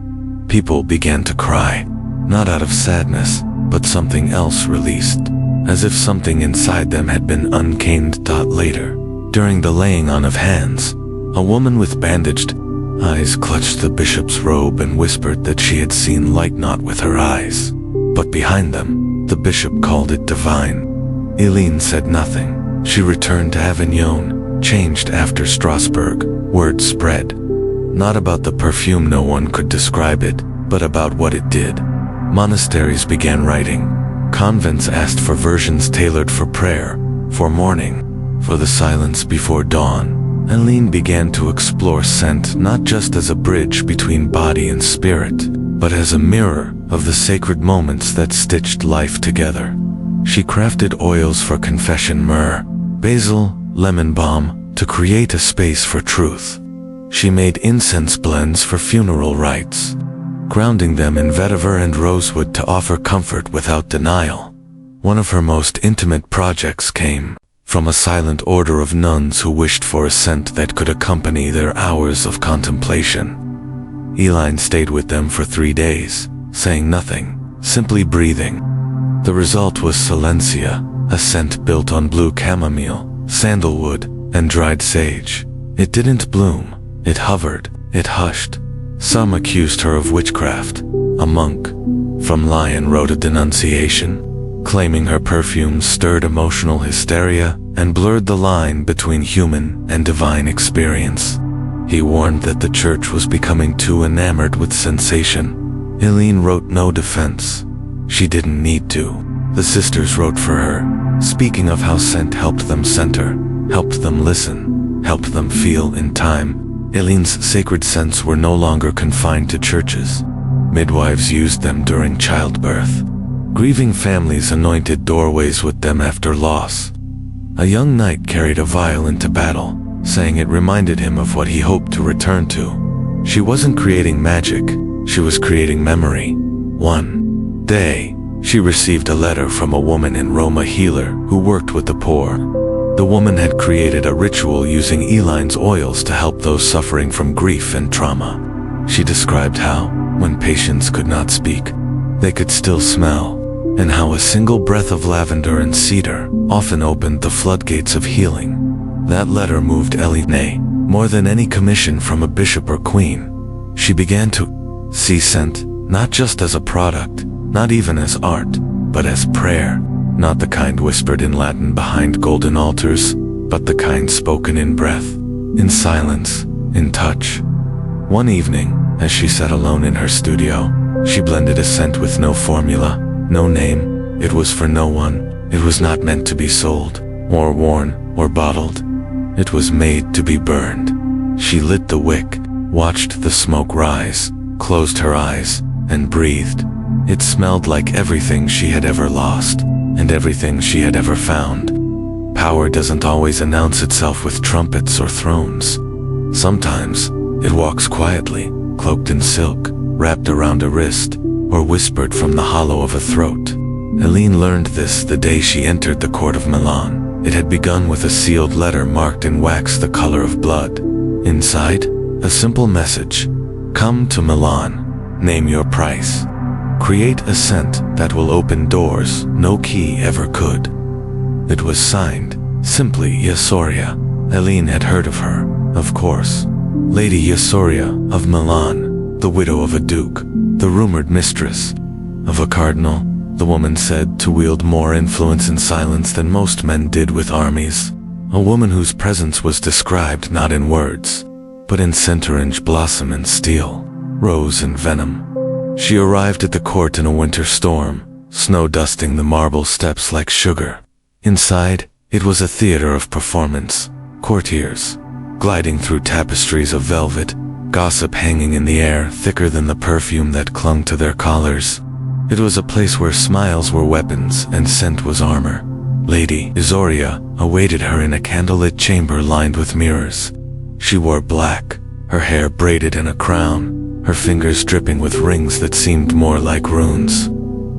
People began to cry, not out of sadness, but something else released, as if something inside them had been uncaned. Later, during the laying on of hands, a woman with bandaged eyes clutched the bishop's robe and whispered that she had seen light not with her eyes, but behind them. The bishop called it divine. Elyne said nothing. She returned to Avignon, changed after Strasbourg. Word spread. Not about the perfume, no one could describe it, but about what it did. Monasteries began writing. Convents asked for versions tailored for prayer, for mourning, for the silence before dawn. Elyne began to explore scent not just as a bridge between body and spirit, but as a mirror of the sacred moments that stitched life together. She crafted oils for confession, myrrh, basil, lemon balm, to create a space for truth. She made incense blends for funeral rites, grounding them in vetiver and rosewood to offer comfort without denial. One of her most intimate projects came from a silent order of nuns who wished for a scent that could accompany their hours of contemplation. Elyne stayed with them for 3 days, saying nothing, simply breathing. The result was silencia, a scent built on blue chamomile, sandalwood, and dried sage. It didn't bloom, it hovered, it hushed. Some accused her of witchcraft. A monk from Lyon wrote a denunciation, claiming her perfumes stirred emotional hysteria and blurred the line between human and divine experience. He warned that the church was becoming too enamored with sensation. Elyne wrote no defense. She didn't need to. The sisters wrote for her, speaking of how scent helped them center, helped them listen, helped them feel in time. Elyne's sacred scents were no longer confined to churches. Midwives used them during childbirth. Grieving families anointed doorways with them after loss. A young knight carried a vial into battle, saying it reminded him of what he hoped to return to. She wasn't creating magic, she was creating memory. One day, she received a letter from a woman in Rome, a healer who worked with the poor. The woman had created a ritual using Elyne's oils to help those suffering from grief and trauma. She described how, when patients could not speak, they could still smell, and how a single breath of lavender and cedar often opened the floodgates of healing. That letter moved Elyne more than any commission from a bishop or queen. She began to see scent not just as a product, not even as art, but as prayer. Not the kind whispered in Latin behind golden altars, but the kind spoken in breath, in silence, in touch. One evening, as she sat alone in her studio, she blended a scent with no formula, no name. It was for no one. It was not meant to be sold, or worn, or bottled. It was made to be burned. She lit the wick, watched the smoke rise, closed her eyes, and breathed. It smelled like everything she had ever lost, and everything she had ever found. Power doesn't always announce itself with trumpets or thrones. Sometimes, it walks quietly, cloaked in silk, wrapped around a wrist, or whispered from the hollow of a throat. Elyne learned this the day she entered the court of Milan. It had begun with a sealed letter marked in wax the color of blood. Inside, a simple message: "Come to Milan. Name your price. Create a scent that will open doors no key ever could." It was signed, simply Yasoria, Elyne had heard of her, of course. Lady Yosoria of Milan, the widow of a duke, the rumored mistress of a cardinal, the woman said to wield more influence in silence than most men did with armies. A woman whose presence was described not in words, but in centorange blossom and steel, rose and venom. She arrived at the court in a winter storm, snow dusting the marble steps like sugar. Inside, it was a theater of performance, courtiers gliding through tapestries of velvet, gossip hanging in the air thicker than the perfume that clung to their collars. It was a place where smiles were weapons and scent was armor. Lady Yosoria awaited her in a candlelit chamber lined with mirrors. She wore black, her hair braided in a crown, her fingers dripping with rings that seemed more like runes.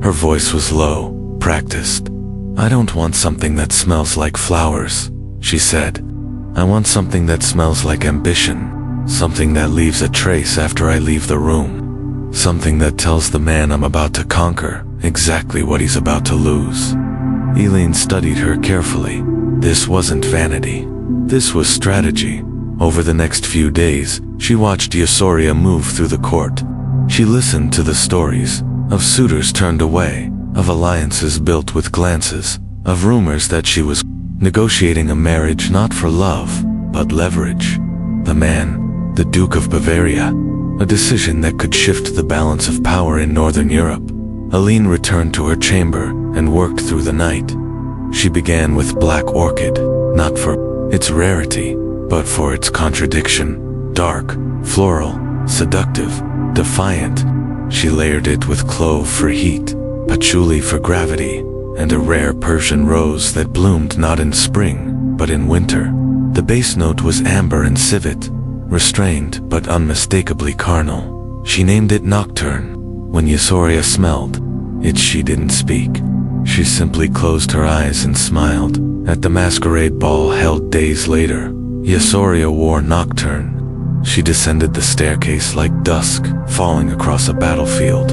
Her voice was low, practiced. "I don't want something that smells like flowers," she said. "I want something that smells like ambition, something that leaves a trace after I leave the room, something that tells the man I'm about to conquer exactly what he's about to lose." Elyne studied her carefully. This wasn't vanity. This was strategy. Over the next few days, she watched Yosoria move through the court. She listened to the stories of suitors turned away, of alliances built with glances, of rumors that she was negotiating a marriage not for love, but leverage. The man, the Duke of Bavaria, a decision that could shift the balance of power in Northern Europe. Elyne returned to her chamber and worked through the night. She began with Black Orchid, not for its rarity, but for its contradiction. Dark, floral, seductive, defiant. She layered it with clove for heat, patchouli for gravity, and a rare Persian rose that bloomed not in spring, but in winter. The base note was amber and civet, restrained but unmistakably carnal. She named it Nocturne. When Yosoria smelled it, she didn't speak. She simply closed her eyes and smiled. At the masquerade ball held days later, Yosoria wore Nocturne. She descended the staircase like dusk, falling across a battlefield.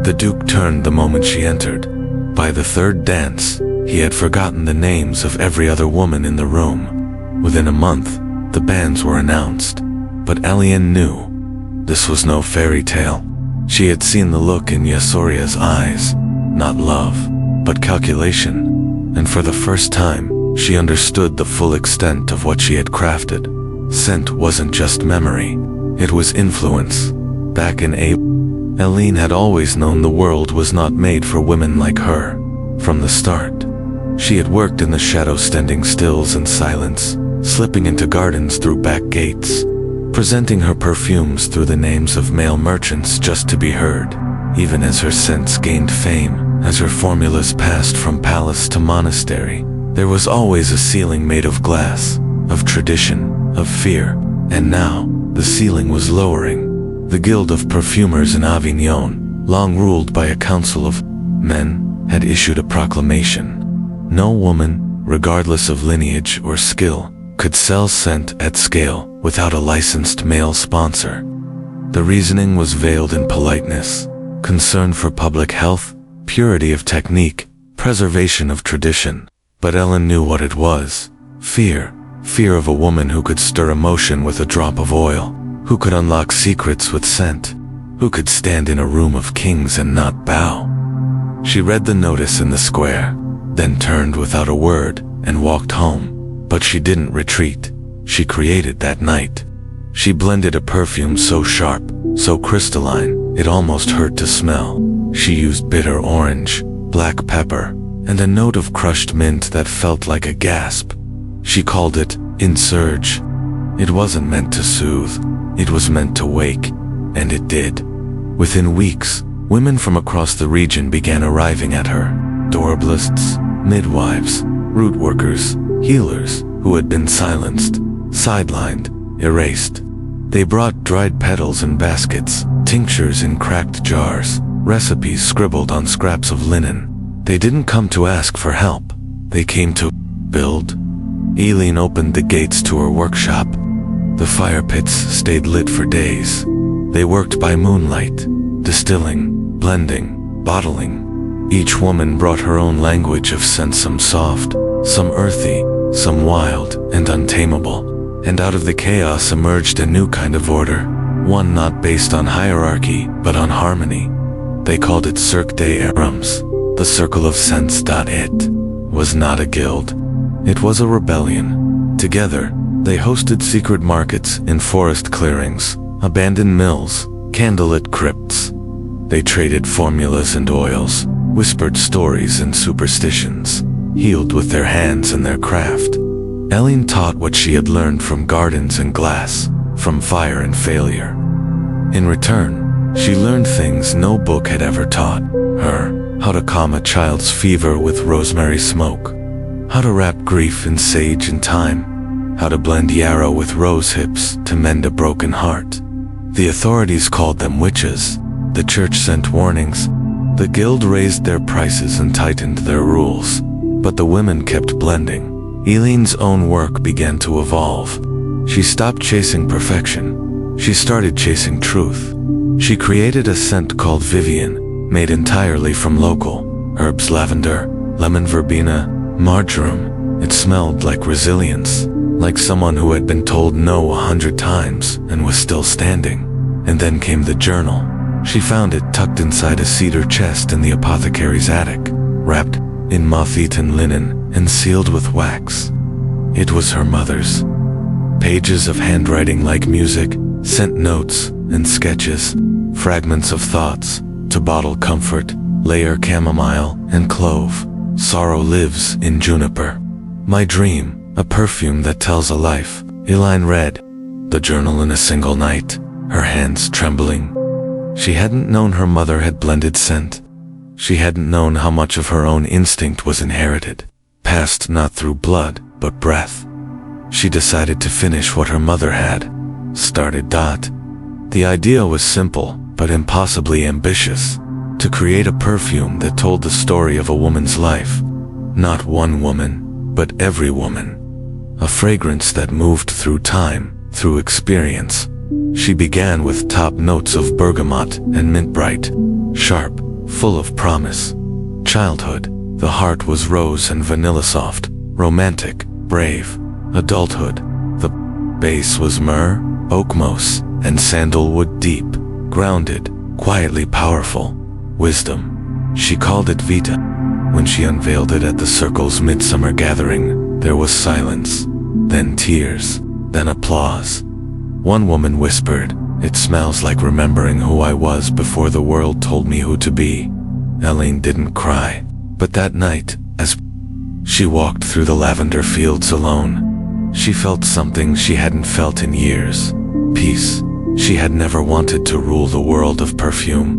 The Duke turned the moment she entered. By the third dance, he had forgotten the names of every other woman in the room. Within a month, the banns were announced. But Elyne knew this was no fairy tale. She had seen the look in Yosoria's eyes, not love, but calculation. And for the first time, she understood the full extent of what she had crafted. Scent wasn't just memory, it was influence. Back in Elyne had always known the world was not made for women like her. From the start, she had worked in the shadow, standing stills in silence, slipping into gardens through back gates, presenting her perfumes through the names of male merchants just to be heard. Even as her scents gained fame, as her formulas passed from palace to monastery, there was always a ceiling made of glass, of tradition, of fear. And now, the ceiling was lowering. The Guild of Perfumers in Avignon, long ruled by a council of men, had issued a proclamation. No woman, regardless of lineage or skill, could sell scent at scale without a licensed male sponsor. The reasoning was veiled in politeness, concern for public health, purity of technique, preservation of tradition. But Elyne knew what it was. Fear. Fear of a woman who could stir emotion with a drop of oil, who could unlock secrets with scent, who could stand in a room of kings and not bow. She read the notice in the square, then turned without a word and walked home. But she didn't retreat. She created that night. She blended a perfume so sharp, so crystalline, it almost hurt to smell. She used bitter orange, black pepper, and a note of crushed mint that felt like a gasp. She called it Insurge. It wasn't meant to soothe. It was meant to wake, and it did. Within weeks, women from across the region began arriving at her. Dorblists, midwives, root workers, healers who had been silenced, sidelined, erased. They brought dried petals in baskets, tinctures in cracked jars, recipes scribbled on scraps of linen. They didn't come to ask for help. They came to build. Elyne opened the gates to her workshop. The fire pits stayed lit for days. They worked by moonlight, distilling, blending, bottling. Each woman brought her own language of scent, some soft, some earthy, some wild and untamable. And out of the chaos emerged a new kind of order, one not based on hierarchy, but on harmony. They called it Cirque des Arums, the Circle of Sense. It was not a guild. It was a rebellion. Together, they hosted secret markets in forest clearings, abandoned mills, candlelit crypts. They traded formulas and oils, whispered stories and superstitions, healed with their hands and their craft. Elyne taught what she had learned from gardens and glass, from fire and failure. In return, she learned things no book had ever taught her: how to calm a child's fever with rosemary smoke, how to wrap grief in sage and thyme, how to blend yarrow with rose hips to mend a broken heart. The authorities called them witches. The church sent warnings. The guild raised their prices and tightened their rules. But the women kept blending. Elyne's own work began to evolve. She stopped chasing perfection. She started chasing truth. She created a scent called Vivian, made entirely from local herbs: lavender, lemon verbena, marjoram. It smelled like resilience, like someone who had been told no 100 times and was still standing. And then came the journal. She found it tucked inside a cedar chest in the apothecary's attic, wrapped in moth-eaten linen and sealed with wax. It was her mother's. Pages of handwriting like music, sent notes and sketches, fragments of thoughts to bottle comfort, layer chamomile and clove. Sorrow lives in juniper. My dream, a perfume that tells a life. Elyne read the journal in a single night, her hands trembling. She hadn't known her mother had blended scent. She hadn't known how much of her own instinct was inherited, passed not through blood, but breath. She decided to finish what her mother had started. The idea was simple, but impossibly ambitious: to create a perfume that told the story of a woman's life. Not one woman, but every woman. A fragrance that moved through time, through experience. She began with top notes of bergamot and mint, bright, sharp, full of promise. Childhood, the heart was rose and vanilla soft, romantic, brave. Adulthood, the base was myrrh, oak moss, and sandalwood, deep, grounded, quietly powerful. Wisdom. She called it Vita. When she unveiled it at the circle's midsummer gathering, there was silence, then tears, then applause. One woman whispered, "It smells like remembering who I was before the world told me who to be." Elyne didn't cry, but that night, as she walked through the lavender fields alone, she felt something she hadn't felt in years: peace. She had never wanted to rule the world of perfume.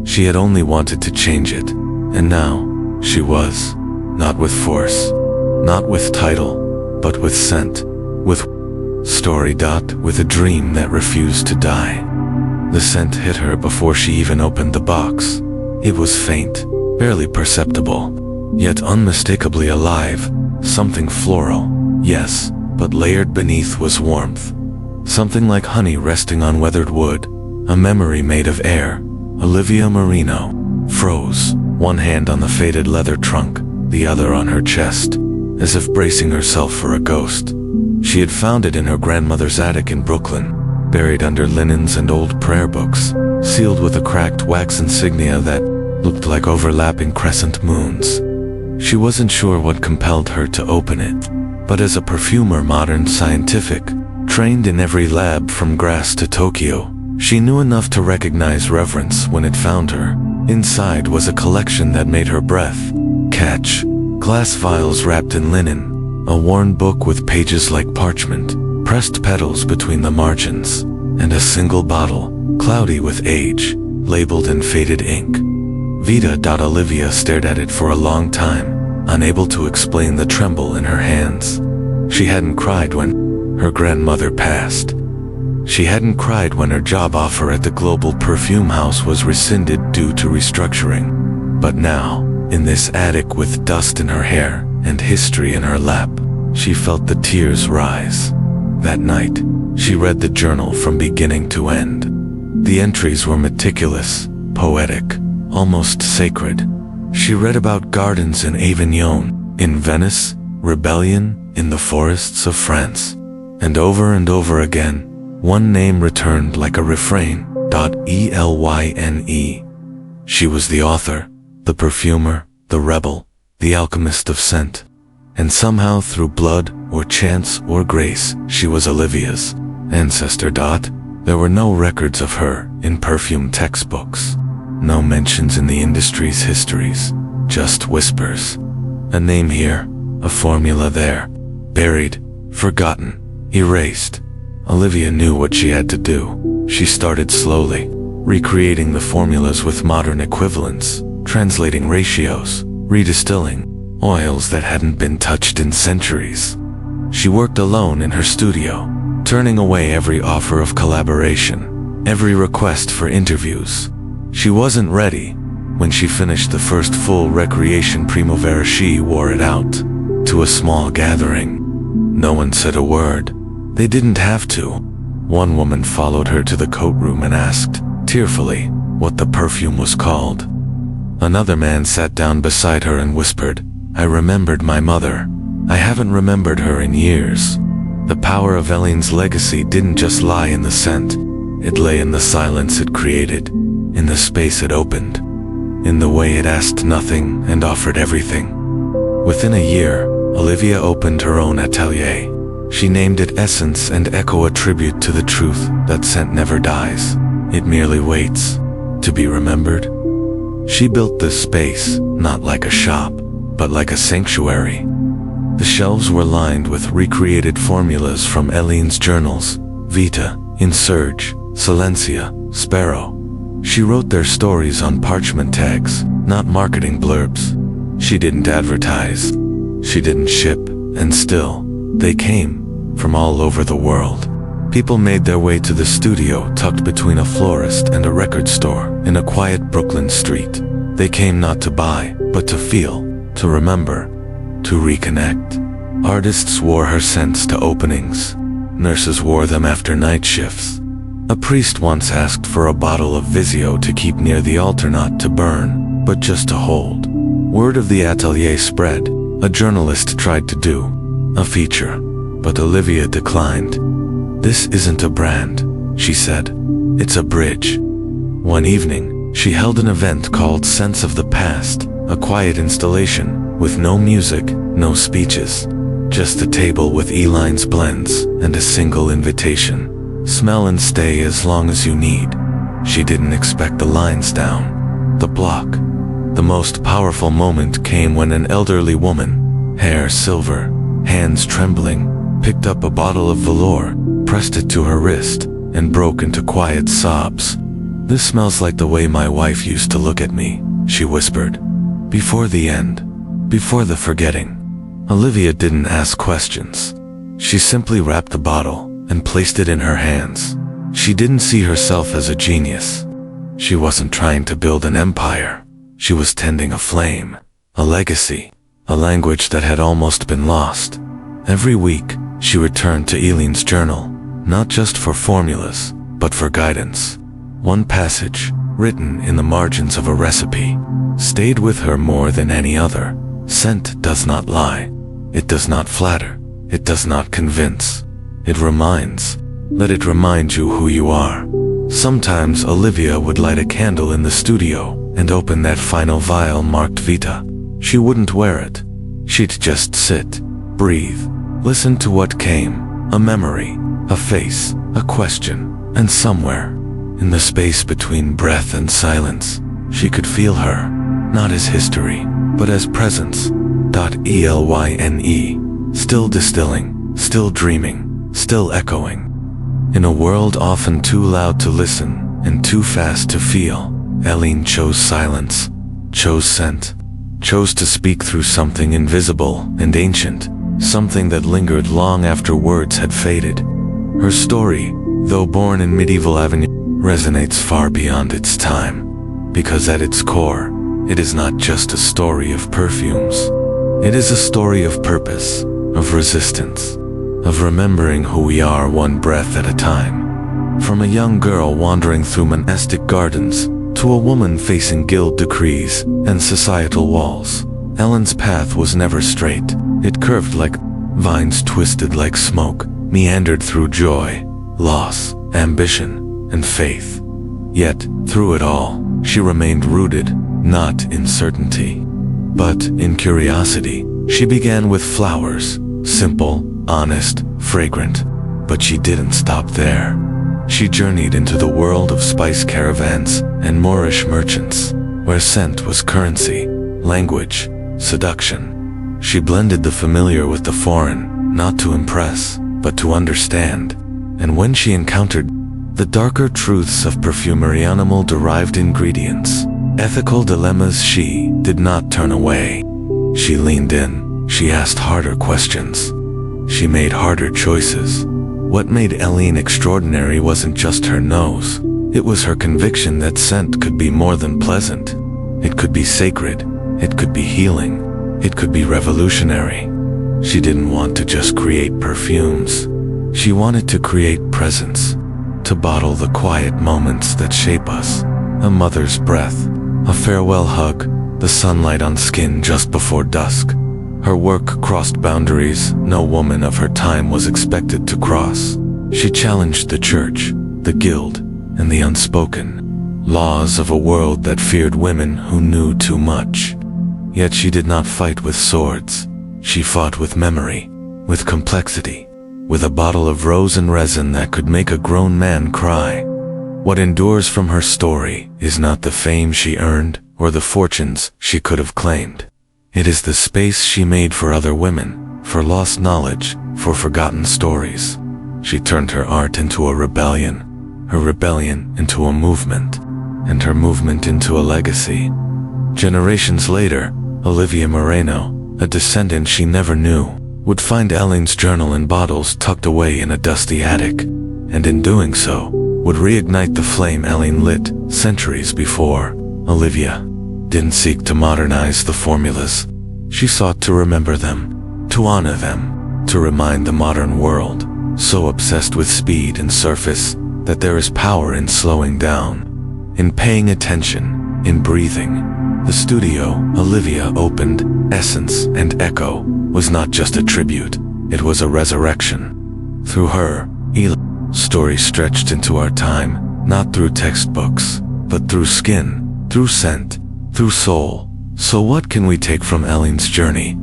She had only wanted to change it. And now, she was. Not with force, not with title, but with scent, with story. With a dream that refused to die. The scent hit her before she even opened the box. It was faint, barely perceptible, yet unmistakably alive. Something floral, yes, but layered beneath was warmth. Something like honey resting on weathered wood, a memory made of air. Olivia Marino froze, one hand on the faded leather trunk, the other on her chest, as if bracing herself for a ghost. She had found it in her grandmother's attic in Brooklyn, buried under linens and old prayer books, sealed with a cracked wax insignia that looked like overlapping crescent moons. She wasn't sure what compelled her to open it, but as a perfumer, modern, scientific, trained in every lab from Grasse to Tokyo, she knew enough to recognize reverence when it found her. Inside was a collection that made her breath catch. Glass vials wrapped in linen, a worn book with pages like parchment, pressed petals between the margins, and a single bottle, cloudy with age, labeled in faded ink. Vita. Olivia stared at it for a long time, unable to explain the tremble in her hands. She hadn't cried when her grandmother passed. She hadn't cried when her job offer at the global perfume house was rescinded due to restructuring. But now, in this attic with dust in her hair and history in her lap, she felt the tears rise. That night, she read the journal from beginning to end. The entries were meticulous, poetic, almost sacred. She read about gardens in Avignon, in Venice, rebellion, in the forests of France. And over again, one name returned like a refrain. Elyne. She was the author, the perfumer, the rebel, the alchemist of scent. And somehow through blood, or chance, or grace, she was Olivia's ancestor. There were no records of her in perfume textbooks. No mentions in the industry's histories, just whispers. A name here, a formula there, buried, forgotten, erased. Olivia knew what she had to do. She started slowly, recreating the formulas with modern equivalents, translating ratios, redistilling oils that hadn't been touched in centuries. She worked alone in her studio, turning away every offer of collaboration, every request for interviews. She wasn't ready. When she finished the first full recreation Primavera, she wore it out to a small gathering. No one said a word. They didn't have to. One woman followed her to the coat room and asked, tearfully, what the perfume was called. Another man sat down beside her and whispered, I remembered my mother. I haven't remembered her in years. The power of Elyne's legacy didn't just lie in the scent. It lay in the silence it created, in the space it opened, in the way it asked nothing and offered everything. Within a year, Olivia opened her own atelier. She named it Essence and Echo, a tribute to the truth that scent never dies. It merely waits to be remembered. She built this space, not like a shop, but like a sanctuary. The shelves were lined with recreated formulas from Elyne's journals, Vita, Insurge, Silencia, Sparrow. She wrote their stories on parchment tags, not marketing blurbs. She didn't advertise. She didn't ship, and still, they came from all over the world. People made their way to the studio tucked between a florist and a record store in a quiet Brooklyn street. They came not to buy, but to feel, to remember, to reconnect. Artists wore her scents to openings. Nurses wore them after night shifts. A priest once asked for a bottle of Vizio to keep near the altar, not to burn, but just to hold. Word of the atelier spread. A journalist tried to do a feature, but Olivia declined. This isn't a brand, she said. It's a bridge. One evening, she held an event called Sense of the Past, a quiet installation, with no music, no speeches. Just a table with Elyne's blends, and a single invitation. Smell and stay as long as you need. She didn't expect the lines down the block. The most powerful moment came when an elderly woman, hair silver, hands trembling, picked up a bottle of velour, pressed it to her wrist, and broke into quiet sobs. This smells like the way my wife used to look at me, she whispered. Before the end, before the forgetting. Olivia didn't ask questions. She simply wrapped the bottle and placed it in her hands. She didn't see herself as a genius. She wasn't trying to build an empire. She was tending a flame, a legacy, a language that had almost been lost. Every week, she returned to Elyne's journal, not just for formulas, but for guidance. One passage, written in the margins of a recipe, stayed with her more than any other. Scent does not lie. It does not flatter. It does not convince. It reminds. Let it remind you who you are. Sometimes Olivia would light a candle in the studio and open that final vial marked Vita. She wouldn't wear it. She'd just sit, breathe, listen to what came. A memory, a face, a question, and somewhere, in the space between breath and silence, she could feel her, not as history, but as presence. Elyne, still distilling, still dreaming, still echoing. In a world often too loud to listen and too fast to feel, Elyne chose silence, chose scent, chose to speak through something invisible and ancient, something that lingered long after words had faded. Her story, though born in medieval Avignon, resonates far beyond its time, because at its core, it is not just a story of perfumes. It is a story of purpose, of resistance, of remembering who we are one breath at a time. From a young girl wandering through monastic gardens, to a woman facing guild decrees and societal walls, Ellen's path was never straight. It curved like Vines twisted like smoke, meandered through joy, loss, ambition, and faith. Yet, through it all, she remained rooted, not in certainty, but in curiosity. She began with flowers, simple, honest, fragrant, but she didn't stop there. She journeyed into the world of spice caravans and Moorish merchants, where scent was currency, language, seduction. She blended the familiar with the foreign, not to impress, but to understand. And when she encountered the darker truths of perfumery, animal-derived ingredients, ethical dilemmas, she did not turn away. She leaned in, she asked harder questions. She made harder choices. What made Elyne extraordinary wasn't just her nose. It was her conviction that scent could be more than pleasant. It could be sacred. It could be healing. It could be revolutionary. She didn't want to just create perfumes. She wanted to create presence, to bottle the quiet moments that shape us. A mother's breath, a farewell hug, the sunlight on skin just before dusk. Her work crossed boundaries no woman of her time was expected to cross. She challenged the church, the guild, and the unspoken laws of a world that feared women who knew too much. Yet she did not fight with swords. She fought with memory, with complexity, with a bottle of rose and resin that could make a grown man cry. What endures from her story is not the fame she earned or the fortunes she could have claimed. It is the space she made for other women, for lost knowledge, for forgotten stories. She turned her art into a rebellion, her rebellion into a movement, and her movement into a legacy. Generations later, Olivia Moreno, a descendant she never knew, would find Elyne's journal in bottles tucked away in a dusty attic, and in doing so, would reignite the flame Elyne lit centuries before. Olivia didn't seek to modernize the formulas. She sought to remember them, to honor them, to remind the modern world, so obsessed with speed and surface, that there is power in slowing down, in paying attention, in breathing. The studio Olivia opened, Essence and Echo, was not just a tribute, it was a resurrection. Through her, Elyne's story stretched into our time, not through textbooks, but through skin, through scent, through soul. So what can we take from Elyne's journey?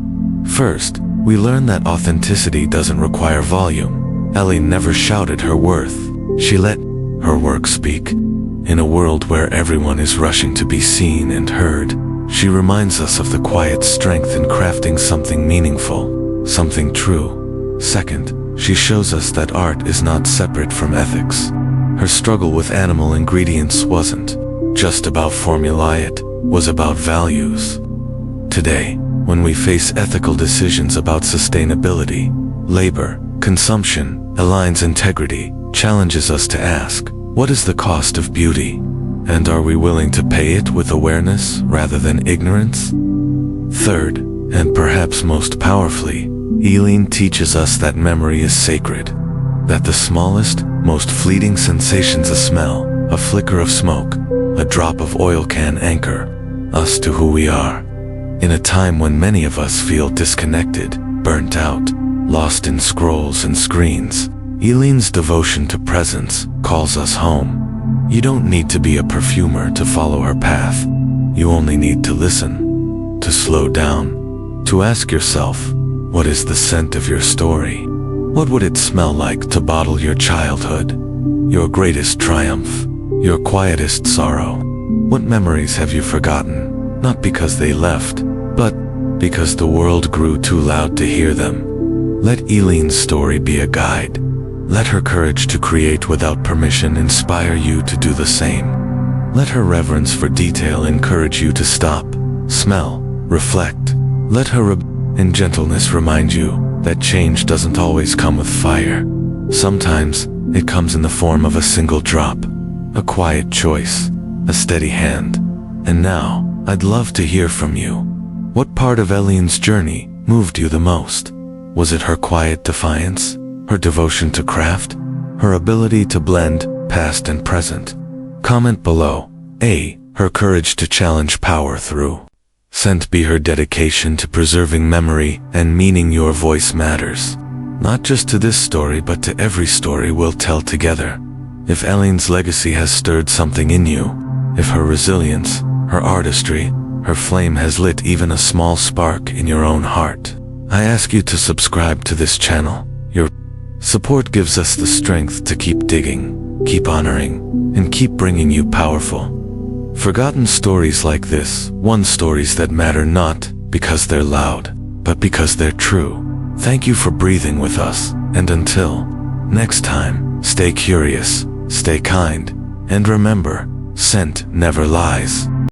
First, we learn that authenticity doesn't require volume. Elyne never shouted her worth. She let her work speak. In a world where everyone is rushing to be seen and heard, she reminds us of the quiet strength in crafting something meaningful, something true. Second, she shows us that art is not separate from ethics. Her struggle with animal ingredients wasn't just about formulae, it was about values. Today, when we face ethical decisions about sustainability, labor, consumption, Elyne's integrity challenges us to ask, what is the cost of beauty? And are we willing to pay it with awareness rather than ignorance? Third, and perhaps most powerfully, Elyne teaches us that memory is sacred, that the smallest, most fleeting sensations, a smell, a flicker of smoke, a drop of oil, can anchor us to who we are. In a time when many of us feel disconnected, burnt out, lost in scrolls and screens, Elyne's devotion to presence calls us home. You don't need to be a perfumer to follow her path. You only need to listen, to slow down, to ask yourself, what is the scent of your story? What would it smell like to bottle your childhood, your greatest triumph, your quietest sorrow? What memories have you forgotten, not because they left, but because the world grew too loud to hear them? Let Elyne's story be a guide. Let her courage to create without permission inspire you to do the same. Let her reverence for detail encourage you to stop, smell, reflect. Let her in gentleness remind you that change doesn't always come with fire. Sometimes it comes in the form of a single drop, a quiet choice, a steady hand. And now, I'd love to hear from you. What part of Elyne's journey moved you the most? Was it her quiet defiance, her devotion to craft, her ability to blend past and present? Comment below. A. Her courage to challenge power through Scent be her dedication to preserving memory and meaning. Your voice matters, not just to this story but to every story we'll tell together. If Elyne's legacy has stirred something in you, if her resilience, her artistry, her flame has lit even a small spark in your own heart, I ask you to subscribe to this channel. Your support gives us the strength to keep digging, keep honoring, and keep bringing you powerful, forgotten stories like this, stories that matter not because they're loud, but because they're true. Thank you for breathing with us, and until next time, stay curious, stay kind, and remember, scent never lies.